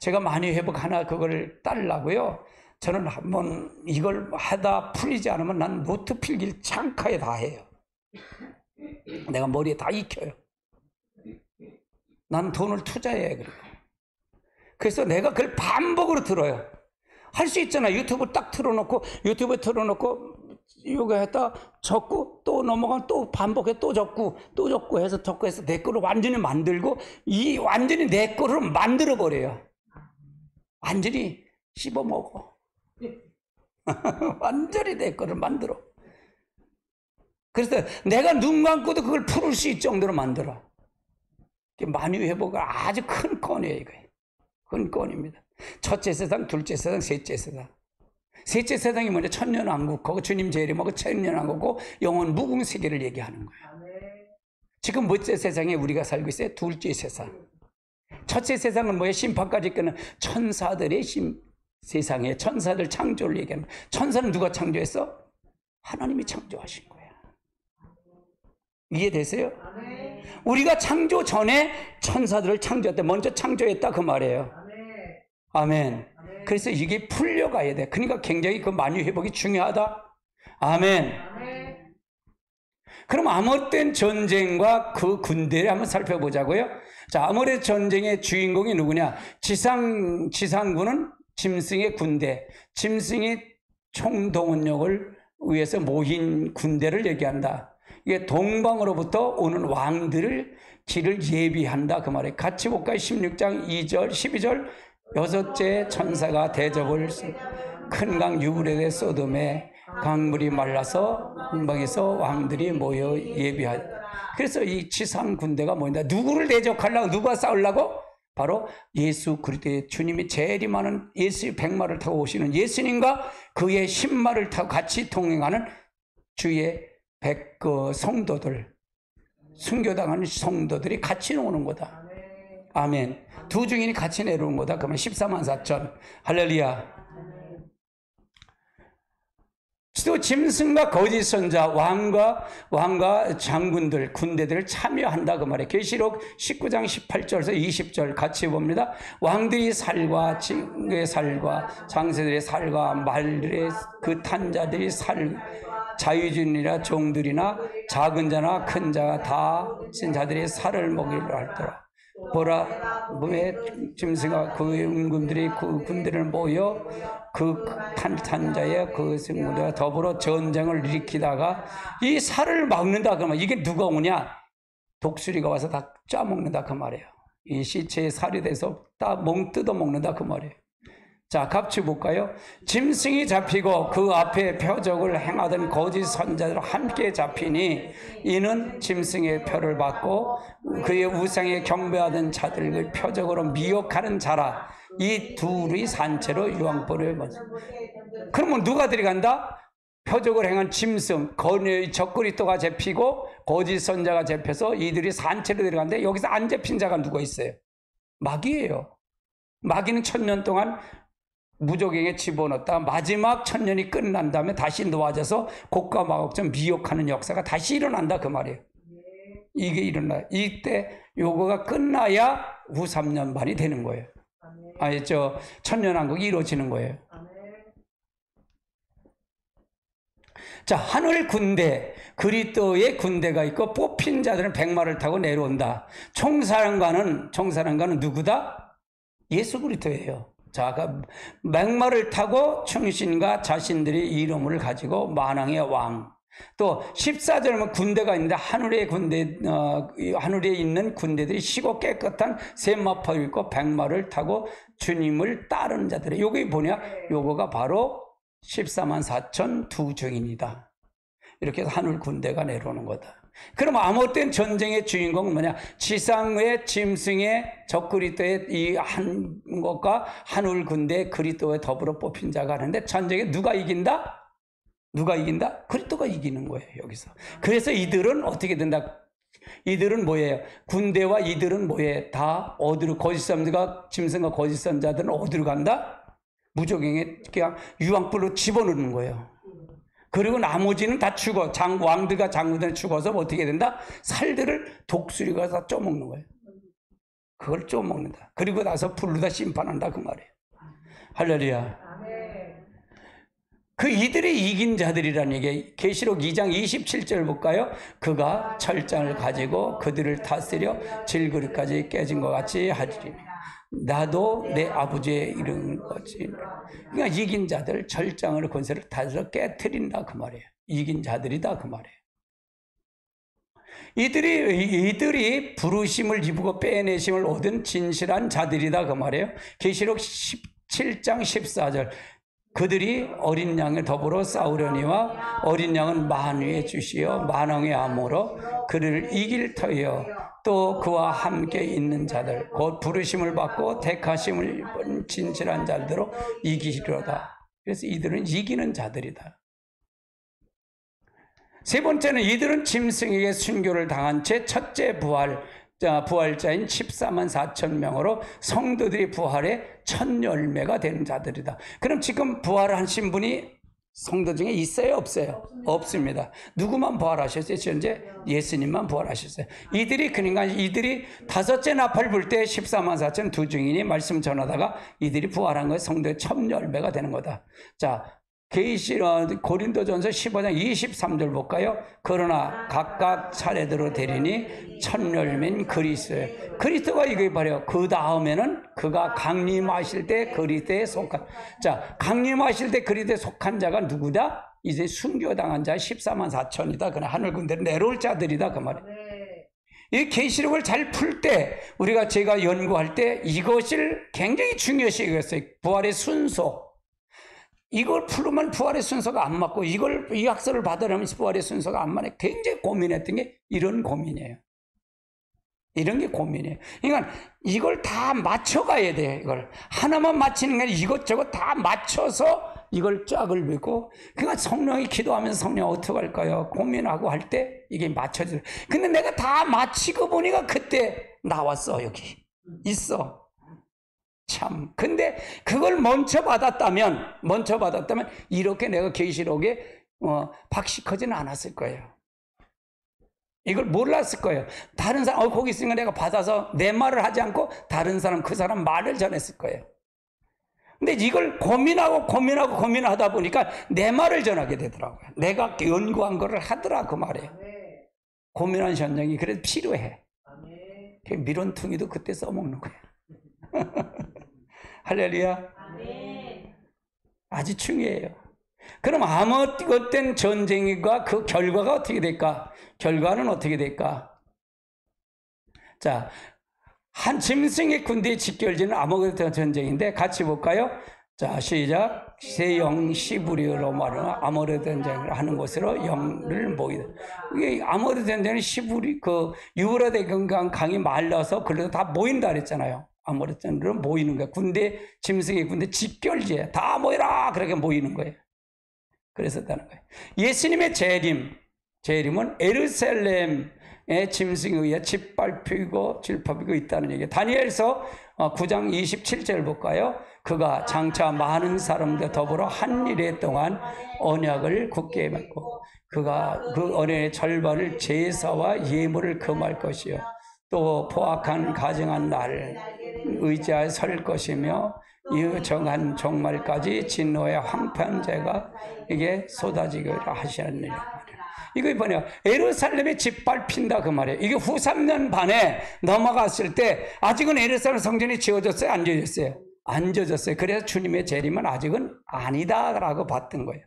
Speaker 1: 제가 만유회복 하나 그걸 따르려고요. 저는 한번 이걸 하다 풀리지 않으면 난 노트 필기를 창카에 다 해요. 내가 머리에 다 익혀요. 난 돈을 투자해. 그래서 내가 그걸 반복으로 들어요. 할 수 있잖아. 유튜브에 틀어놓고 이거 했다 적고 또 넘어가면 또 반복해 또 적고 해서 내 거를 완전히 만들고 완전히 내 거를 만들어 버려요. 완전히 씹어 먹어. 완전히 내 거를 만들어. 그래서 내가 눈 감고도 그걸 풀을 수 있을 정도로 만들어. 만유회복은 아주 큰 건이에요. 이거 큰 건입니다. 첫째 세상, 둘째 세상, 셋째 세상. 셋째 세상이 먼저 천년왕국하고 주님 재림하고 천년왕국하고 영원 무궁세계를 얘기하는 거예요. 지금 첫째 세상에 우리가 살고 있어요. 둘째 세상. 첫째 세상은 뭐예요? 심판까지 끄는 천사들의 세상에 천사들 창조를 얘기하는 거예요. 천사는 누가 창조했어? 하나님이 창조하신 거예요. 이해되세요? 우리가 창조 전에 천사들을 창조했다. 먼저 창조했다 그 말이에요. 아멘. 그래서 이게 풀려가야 돼. 그러니까 굉장히 그 만유회복이 중요하다. 아멘. 그럼 아모렛 전쟁과 그 군대를 한번 살펴보자고요. 자, 아모렛 전쟁의 주인공이 누구냐? 지상군은 짐승의 군대, 짐승이 총동원력을 위해서 모인 군대를 얘기한다. 이게 동방으로부터 오는 왕들을 길을 예비한다 그 말이에요. 같이 볼까요? 16장 2절 12절 여섯째 천사가 대접을 큰 강 유브라데 소돔에 강물이 말라서 동방에서 왕들이 모여 예비하다. 그래서 이 지상 군대가 모인다. 누구를 대적하려고? 누가 싸우려고? 바로 예수 그리스도의 주님이 재림하는 예수의 백마를 타고 오시는 예수님과 그의 신마를 타고 같이 동행하는 주의 성도들, 순교당하는 성도들이 같이 오는 거다. 아멘. 두 증인이 같이 내려오는 거다. 그러면 14만 4천. 할렐루야. 또 짐승과 거짓 선자, 왕과 장군들, 군대들을 참여한다 그 말이에요. 계시록 19장 18절에서 20절 같이 봅니다. 왕들이 살과 징의 살과 장세들의 살과 말들의 그 탄자들이 살, 자유주의나 종들이나 작은 자나 큰 자가 다 신자들이 살을 먹이려 할더라. 보라, 왜 짐승과 그 임금들이 그 군대를 모여 그 탄자의 그 승무대와 더불어 전쟁을 일으키다가 이 살을 막는다 그 말. 이게 누가 오냐? 독수리가 와서 다 짜먹는다 그 말이에요. 이 시체의 살이 돼서 다 뜯어 먹는다 그 말이에요. 자, 같이 볼까요? 짐승이 잡히고 그 앞에 표적을 행하던 거짓 선자들 함께 잡히니 이는 짐승의 표를 받고 그의 우상에 경배하던 자들 그 표적으로 미혹하는 자라. 이 둘이 산채로 유황불을 먼저. 그러면 누가 들어간다? 표적을 행한 짐승, 적그리스도가 잡히고 거짓 선자가 잡혀서 이들이 산채로 들어가는데 여기서 안 잡힌 자가 누가 있어요? 마귀예요. 마귀는 1000년 동안 무적행에 집어넣었다 마지막 1000년이 끝난 다음에 다시 놓아져서 곡과 마곡점 미혹하는 역사가 다시 일어난다 그 말이에요. 이게 일어나. 이때 요거가 끝나야 후 3년 반이 되는 거예요. 알겠죠? 천년왕국이 이루어지는 거예요. 자, 하늘 군대, 그리스도의 군대가 있고 뽑힌 자들은 백마를 타고 내려온다. 총사령관은 누구다? 예수 그리스도예요. 자, 백마를 타고 충신과 자신들의 이름을 가지고 만왕의 왕. 또 14절은 군대가 있는데 하늘에 있는 군대들이 시고 깨끗한 쇠마포를 입고 백마를 타고 주님을 따르는 자들이. 요게 뭐냐? 요거가 바로 14만 4천 두 증인이다. 이렇게 해서 하늘 군대가 내려오는 거다. 그럼 아모렛 전쟁의 주인공은 뭐냐? 지상의 짐승의 적그리스도의 이 한 것과 하늘 군대 그리스도에 더불어 뽑힌 자가 하는데 전쟁에 누가 이긴다? 누가 이긴다? 그리스도가 이기는 거예요, 여기서. 그래서 이들은 어떻게 된다? 이들은 뭐예요? 군대와 이들은 뭐예요? 다 어디로, 거짓 선자가, 짐승과 거짓 선자들은 어디로 간다? 무적행에 그냥 유황불로 집어넣는 거예요. 그리고 나머지는 다 죽어. 왕들과 장군들은 죽어서 어떻게 된다? 살들을 독수리가 다 쪼먹는 거예요. 그걸 쪼먹는다. 그리고 나서 불로 다 심판한다 그 말이에요. 할렐루야. 그 이들이 이긴 자들이라는 얘기. 계시록 2장 27절 볼까요? 그가 철장을 가지고 그들을 다스려 질그릇까지 깨진 것 같이 하리니 나도 내 아버지의 이름 것이. 그러니까 이긴 자들, 철장을 권세를 다스려 깨트린다 그 말이에요. 이긴 자들이다 그 말이에요. 이들이 부르심을 입고 빼내심을 얻은 진실한 자들이다 그 말이에요. 계시록 17장 14절. 그들이 어린 양을 더불어 싸우려니와 어린 양은 만유의 주시여 만왕의 암으로 그를 이길 터이여 또 그와 함께 있는 자들 곧 부르심을 받고 택하심을 입은 진실한 자들로 이기리로다. 그래서 이들은 이기는 자들이다. 세 번째는 이들은 짐승에게 순교를 당한 채 첫째 부활자인 14만 4천 명으로 성도들이 부활의 첫 열매가 되는 자들이다. 그럼 지금 부활하신 분이 성도 중에 있어요? 없어요? 없습니다. 누구만 부활하셨어요? 현재 예수님만 부활하셨어요. 그러니까 이들이 다섯째 나팔 불 때 14만 4천 두 증인이 말씀 전하다가 이들이 부활한 거예요. 성도의 첫 열매가 되는 거다. 자, 고린도전서 15장 23절 볼까요? 그러나 각각 차례대로 되리니 첫 열매는 그리스도예요. 그리스도가 이게 말이에요. 그 다음에는 그가 강림하실 때 그리스도에 속한. 자, 강림하실 때 그리스도에 속한 자가 누구다? 이제 순교당한 자 14만 4천이다. 그냥 하늘 군대로 내려올 자들이다 그 말이에요. 이 계시록을 잘 풀 때 제가 연구할 때 이것을 굉장히 중요시 여겼어요. 부활의 순서. 이걸 풀으면 부활의 순서가 안 맞고 이 학설을 받으려면 부활의 순서가 안 맞네. 굉장히 고민했던 게 이런 고민이에요. 이런 게 고민이에요. 그러니까 이걸 다 맞춰가야 돼요. 이걸 하나만 맞히는 게 아니라 이것저것 다 맞춰서 이걸 쫙을 읽고, 그러니까 성령이 기도하면서 성령 어떻게 할까요? 고민하고 할 때 이게 맞춰져요. 근데 내가 다 맞히고 보니까 그때 나왔어. 여기 있어. 참. 근데 그걸 먼저 받았다면 이렇게 내가 계시록에 박식하지는 않았을 거예요. 이걸 몰랐을 거예요. 다른 사람 거기 있으니까 내가 받아서 내 말을 하지 않고 다른 사람 그 사람 말을 전했을 거예요. 근데 이걸 고민하다 보니까 내 말을 전하게 되더라고요. 내가 연구한 거를 하더라 그 말이에요. 고민한 현장이 그래도 필요해. 미론퉁이도 그때 써먹는 거예요. 할렐루야. 아주 중요해요. 그럼 아무 것된 전쟁과 그 결과가 어떻게 될까? 결과는 어떻게 될까? 자, 한 짐승의 군대에 직결지는 아모르드 전쟁인데 같이 볼까요? 자, 시작. 새 영 시부리로 말하는 아모르드 전쟁을 하는 곳으로 영을 모이다. 이게 아모르드 전쟁은 시부리 유브라데 강이 말라서 그래도 다 모인다 그랬잖아요. 아모르드 전쟁은 모이는 거예요. 짐승의 군대 직결지에 다 모여라 그렇게 모이는 거예요. 그랬었다는 거예요. 예수님의 재림은 에르살렘의 짐승에 의해 짓밟히고 있다는 얘기예요. 다니엘서 9장 27절 볼까요? 그가 장차 많은 사람들 더불어 한 일해 동안 언약을 굳게 맺고 그가 그 언약의 절반을 제사와 예물을 금할 것이요 또 포악한 가증한 날 의자에 설 것이며 이 정한 종말까지 진노의 황폐한죄가 이게 쏟아지기를 하시는 일입니다. 이거 뭐냐? 예루살렘에 짓밟힌다 그 말이에요. 이게 후 3년 반에 넘어갔을 때 아직은 예루살렘 성전이 지어졌어요? 안 지어졌어요? 안 지어졌어요. 그래서 주님의 재림은 아직은 아니다라고 봤던 거예요.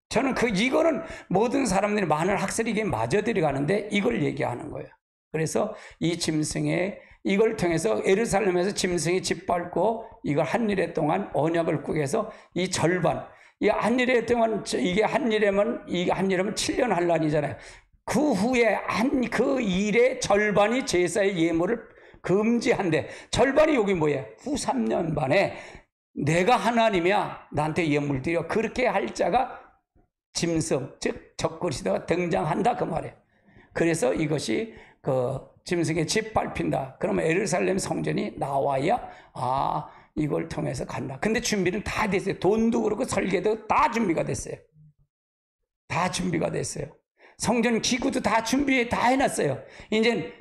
Speaker 1: 저는 이거는 모든 사람들이 많은 학설이 이게 맞아 들어가는데 이걸 얘기하는 거예요. 그래서 이 이걸 통해서 예루살렘에서 짐승이 짓밟고 이걸 한 일해 동안 언약을 꾸게서 이 절반, 이 한 일해 동안 이게 한 일이면 7년 환란이잖아요. 그 후에 그 일의 절반이 제사의 예물을 금지한대. 절반이 여기 뭐예요? 후 3년 만에 내가 하나님이야 나한테 예물 드려 그렇게 할 자가 짐승 즉 적그리스도가 등장한다 그 말이에요. 그래서 이것이 짐승의 집 밟힌다. 그러면 예루살렘 성전이 나와야 이걸 통해서 간다. 근데 준비는 다 됐어요. 돈도 그렇고 설계도 다 준비가 됐어요. 다 준비가 됐어요. 성전 기구도 다 준비 다 해놨어요. 이제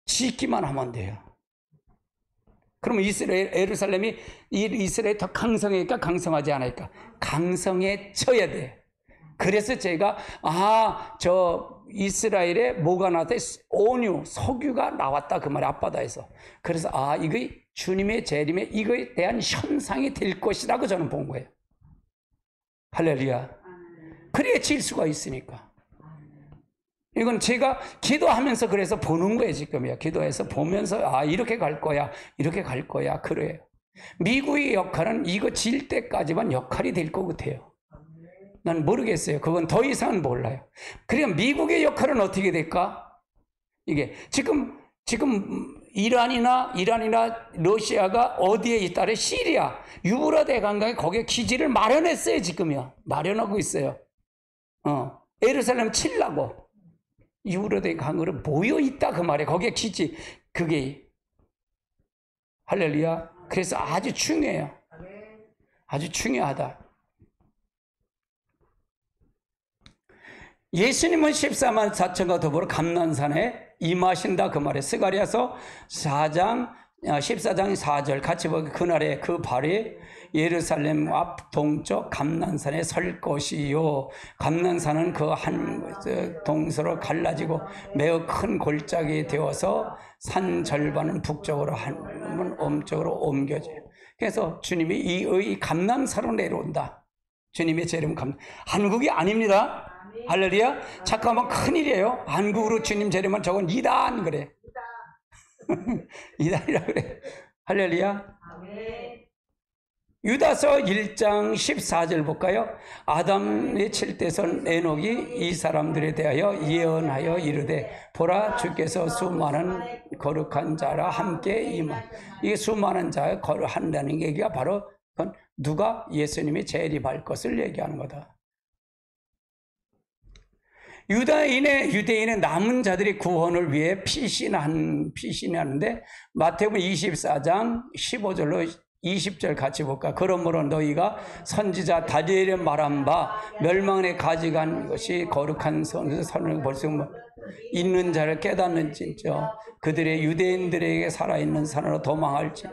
Speaker 1: 짓기만 하면 돼요. 그러면 예루살렘이 이스라엘이 더 강성하니까 강성하지 않을까? 강성해져야 돼. 그래서 제가 저 이스라엘에 뭐가 나왔다? 온유, 석유가 나왔다 그 말이 앞바다에서. 그래서 이거 주님의 재림에 이거에 대한 현상이 될 것이라고 저는 본 거예요. 할렐루야. 그래야 질 수가 있으니까. 이건 제가 기도하면서 그래서 보는 거예요, 지금이야. 기도해서 보면서, 이렇게 갈 거야, 이렇게 갈 거야, 그래요. 미국의 역할은 이거 질 때까지만 역할이 될 것 같아요. 난 모르겠어요. 그건 더 이상은 몰라요. 그러니까 미국의 역할은 어떻게 될까? 이게, 지금 이란이나 러시아가 어디에 있다래? 시리아, 유브라데 강강에 거기에 기지를 마련했어요, 지금요. 마련하고 있어요. 예루살렘 칠라고. 유브라데 강으로 모여 있다 그 말이에요. 거기에 기지, 그게 할렐루야. 그래서 아주 중요해요. 아주 중요하다. 예수님은 14만 4천과 더불어 감난산에 임하신다 그 말이에요. 스가랴서 14장 4절 같이 보기 그날에 그 발이 예루살렘 앞 동쪽 감난산에 설 것이요. 감난산은 그 한 동서로 갈라지고 매우 큰 골짜기 되어서 산 절반은 북쪽으로 한은 엄쪽으로 옮겨져요. 그래서 주님이 이 감난산으로 내려온다. 주님의 재림 한국이 아닙니다. 할렐루야. 잠깐만 큰일이에요. 한국으로 주님 재림은 저건 이단 그래. 이단이라 그래. 할렐루야. 유다서 1장 14절 볼까요? 아담의 칠대선 에녹이 이 사람들에 대하여 예언하여 이르되 보라 주께서 수많은 거룩한 자라 함께 임하. 이게 수많은 자가 거룩한다는 얘기가 바로 그건 누가 예수님이 재림할 것을 얘기하는 거다. 유대인의 남은 자들이 구원을 위해 피신하는데 마태복음 24장 15절로 20절 같이 볼까? 그러므로 너희가 선지자 다니엘의 말한 바 멸망에 가져간 것이 거룩한 선을 벌써 있는 자를 깨닫는지죠. 그들의 유대인들에게 살아있는 산으로 도망할지니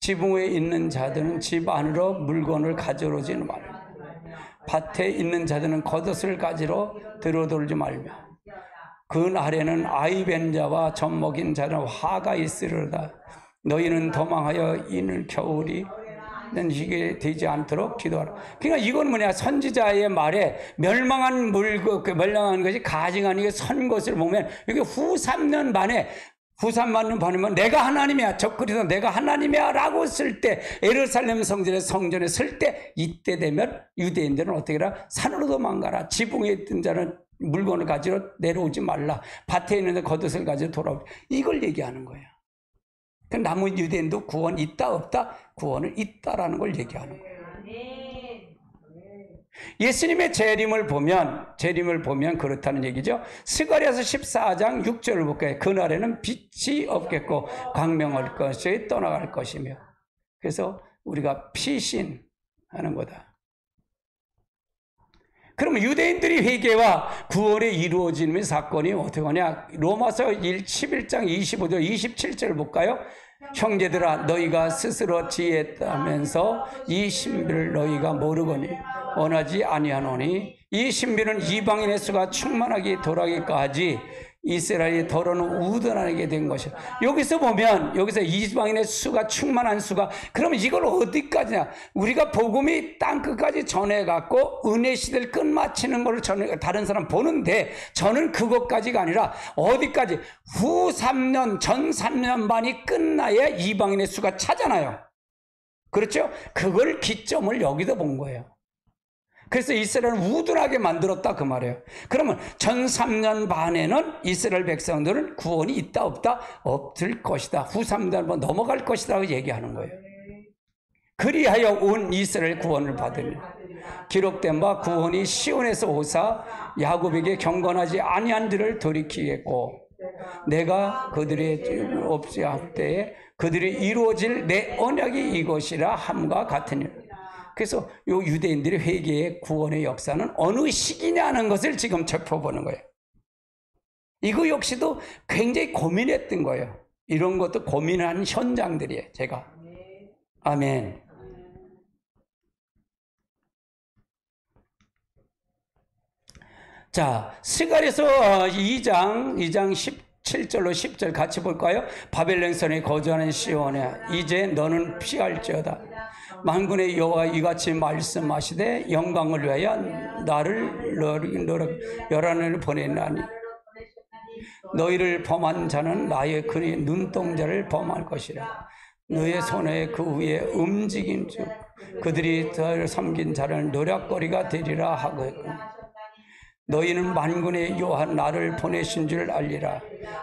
Speaker 1: 지붕 위에 있는 자들은 집 안으로 물건을 가져오지는 말라. 밭에 있는 자들은 겉옷을 가지러 들어돌지 말며 그 날에는 아이 뵌 자와 젖 먹인 자는 화가 있으리로다. 너희는 도망하여 이는 겨울이 이게 되지 않도록 기도하라. 그러니까 이건 뭐냐? 선지자의 말에 멸망한 것이 가증한 이게 선 것을 보면 이게 후 3년 만에 내가 하나님이야. 적그리스도 내가 하나님이야 라고 쓸 때 예루살렘 성전에 설 때 이때 되면 유대인들은 어떻게 해라? 산으로 도망가라. 지붕에 있던 자는 물건을 가지러 내려오지 말라. 밭에 있는 데 겉옷을 가지러 돌아오라. 이걸 얘기하는 거예요. 남은 유대인도 구원 있다 없다? 구원은 있다라는 걸 얘기하는 거예요. 예수님의 재림을 보면 그렇다는 얘기죠. 스가랴서 14장 6절을 볼까요? 그날에는 빛이 없겠고 광명할 것이 떠나갈 것이며. 그래서 우리가 피신하는 거다. 그러면 유대인들이 회개와 구원이 이루어지는 사건이 어떻게 하냐? 로마서 11장 25절 27절 볼까요? 형제들아 너희가 스스로 지혜했다면서 이 신비를 너희가 모르거니 원하지 아니하노니 이 신비는 이방인의 수가 충만하게 돌아가기까지 이스라엘이 더러는 우둔하게 된 것이야. 여기서 이방인의 수가 충만한 수가 그러면 이걸 어디까지냐? 우리가 복음이 땅끝까지 전해갖고 은혜 시대를 끝마치는 걸 다른 사람 보는데 저는 그것까지가 아니라 어디까지 후 3년 전 3년 반이 끝나야 이방인의 수가 차잖아요. 그렇죠? 그걸 기점을 여기다 본 거예요. 그래서 이스라엘을 우둔하게 만들었다 그 말이에요. 그러면 전 3년 반에는 이스라엘 백성들은 구원이 있다 없다? 없을 것이다. 후 3년 반 넘어갈 것이다 얘기하는 거예요. 그리하여 온 이스라엘 구원을 받으니 기록된 바 구원이 시온에서 오사 야곱에게 경건하지 아니한 들을 돌이키겠고 내가 그들의 없이 할 때에 그들이 이루어질 내 언약이 이것이라 함과 같으니. 그래서 요 유대인들의 회개의 구원의 역사는 어느 시기냐는 것을 지금 짚어보는 거예요. 이거 역시도 굉장히 고민했던 거예요. 이런 것도 고민한 현장들이에요, 제가. 아멘. 자, 스가랴서 2장 17절로 10절 같이 볼까요? 바벨론 성에 거주하는 시온에 이제 너는 피할지어다. 만군의 여호와 이같이 말씀하시되 영광을 위하여 나를 열한을 보내나니 너희를 범한 자는 나의 그의 눈동자를 범할 것이라. 너의 손에 그 위에 움직임 중 그들이 너를 섬긴 자를 노략거리가 되리라 하거든. 너희는 만군의 여호와 나를 보내신 줄 알리라.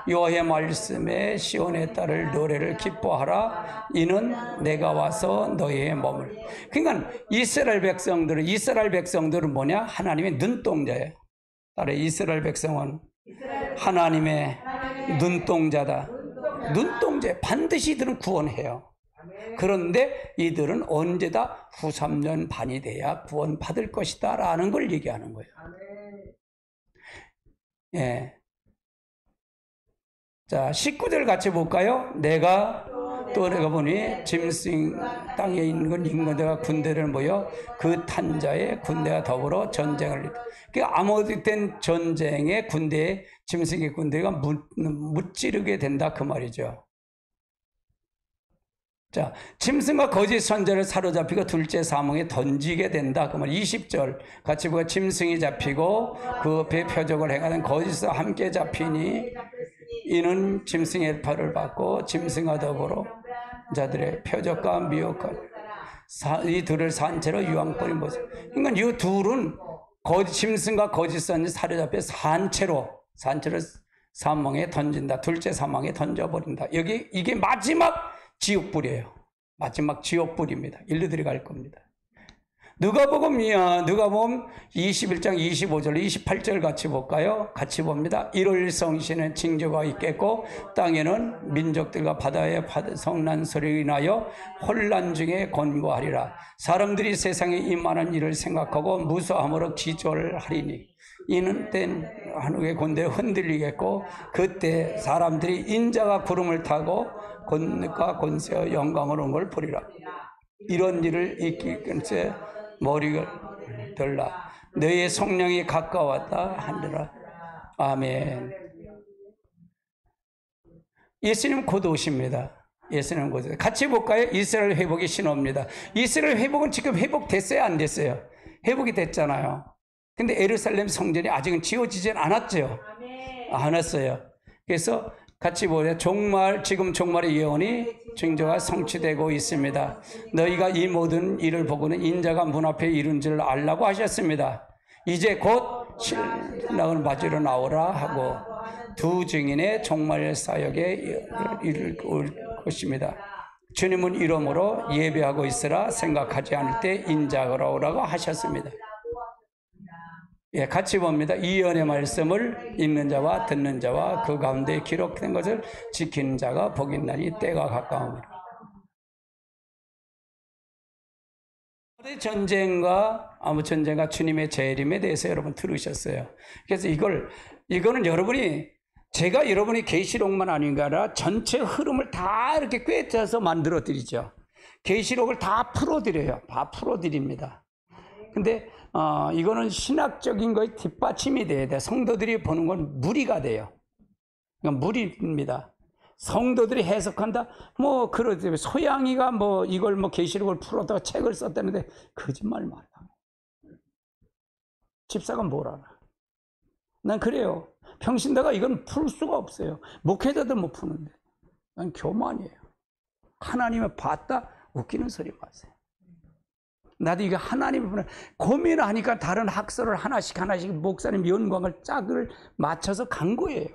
Speaker 1: 여호와의 말씀에 시온의 딸을 노래를 기뻐하라. 이는 내가 와서 너희의 몸을. 그러니까 이스라엘 백성들은 뭐냐? 하나님의 눈동자예요. 따라 이스라엘 백성은 하나님의 눈동자다. 눈동자 반드시 이들은 구원해요. 그런데 이들은 언제다 후 3년 반이 돼야 구원받을 것이다 라는 걸 얘기하는 거예요. 예. 자, 19절 같이 볼까요? 내가 보니 짐승 땅에 있는 건 인간들과 군대를 모여 그 탄자의 군대와 더불어 전쟁을. 그러니까 아모드된 전쟁의 군대에 짐승의 군대가 무찌르게 된다 그 말이죠. 자, 짐승과 거짓 선자를 사로잡히고 둘째 사망에 던지게 된다 그 말. 20절 같이 보고 짐승이 잡히고 그 배 표적을 행하는 거짓과 함께 잡히니 이는 짐승의 팔을 받고 짐승과 더불어 자들의 표적과 미혹과 이 둘을 산채로 유황불이 모습. 그러니까 이 둘은 짐승과 거짓 선자 사로잡혀 산채로 사망에 던진다. 둘째 사망에 던져버린다. 이게 마지막 지옥불이에요. 마지막 지옥불입니다. 일루들이 갈 겁니다. 누가복음 21장 25절 28절 같이 볼까요? 같이 봅니다. 1월 성신은 징조가 있겠고 땅에는 민족들과 바다의 성난 소리로 인하여 혼란 중에 권고하리라. 사람들이 세상에 임하는 일을 생각하고 무서함으로 기절하리니 이는 땐 한국의 군대에 흔들리겠고 그때 사람들이 인자가 구름을 타고 권능과 권세와 영광을 온 걸 보리라. 이런 일을 이끌건세 머리가 들라. 너의 성령이 가까웠다 하느라. 아멘. 예수님 곧 오십니다. 예수님 곧 오십니다. 같이 볼까요? 이스라엘 회복의 신호입니다. 이스라엘 회복은 지금 회복됐어요? 안 됐어요? 회복이 됐잖아요. 근데 예루살렘 성전이 아직은 지어지진 않았죠. 안 왔어요. 그래서 같이 보세요. 지금 종말의 예언이 징조가 성취되고 있습니다. 너희가 이 모든 일을 보고는 인자가 문 앞에 이른 줄 알라고 하셨습니다. 이제 곧 신랑을 맞으러 나오라 하고 두 증인의 종말 사역에 이를 올 것입니다. 주님은 이러므로 예배하고 있으라 생각하지 않을 때 인자가 오라고 하셨습니다. 예, 같이 봅니다. 이 예언의 말씀을 읽는 자와 듣는 자와 그 가운데 기록된 것을 지키는 자가 복이 있나니 때가 가까우니라. 전쟁과 아무 전쟁과 주님의 재림에 대해서 여러분 들으셨어요. 그래서 이거는 여러분이 계시록만 아닌가 전체 흐름을 다 이렇게 꿰짜서 만들어 드리죠. 계시록을 다 풀어드려요. 다 풀어드립니다. 근데 이거는 신학적인 거에 뒷받침이 돼야 돼. 성도들이 보는 건 무리가 돼요. 그러니까 무리입니다. 성도들이 해석한다. 그러지. 소양이가 이걸 계시록을 풀었다가 책을 썼다는데 거짓말 말이야. 집사가 뭘 알아? 난 그래요. 평신도가 이건 풀 수가 없어요. 목회자들 못 푸는데. 난 교만이에요. 하나님을 봤다? 웃기는 소리 마세요. 나도 이거 하나님을 고민하니까 다른 학설을 하나씩 목사님 연구한 짝을 맞춰서 간 거예요.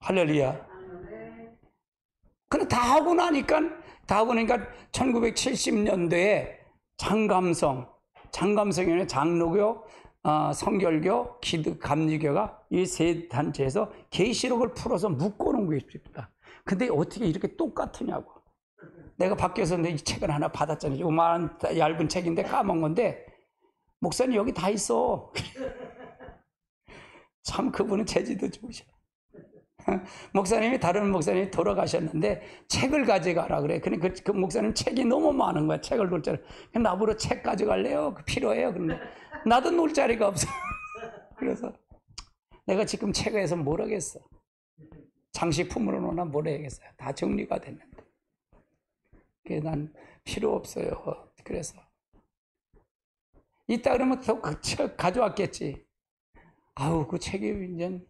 Speaker 1: 할렐루야. 근데 다 하고 나니까 다 보니까 1970년도에 장감성에는 장로교, 성결교, 기독, 감리교가 이 세 단체에서 계시록을 풀어서 묶어놓은 것입니다. 근데 어떻게 이렇게 똑같으냐고. 내가 밖에서 이 책을 하나 받았잖아요. 요만한 얇은 책인데 까먹은 건데, 목사님 여기 다 있어. 참 그분은 재지도 좋으셔. 다른 목사님이 돌아가셨는데 책을 가져가라 그래. 근데 그 목사님 책이 너무 많은 거야. 책을 놓을 자리. 나보러 책 가져갈래요? 필요해요? 그런데 나도 놓을 자리가 없어. 그래서 내가 지금 책에서 뭘 하겠어? 장식품으로 놓나 뭘 해야겠어요? 다 정리가 됐는데. 그게 난 필요 없어요. 그래서 이따 그러면 또 그 책 가져왔겠지. 아우 그 책이 이제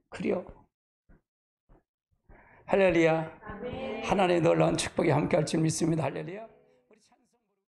Speaker 1: 그려. 할렐루야. 하나님의 놀라운 축복이 함께할 줄 믿습니다. 할렐루야.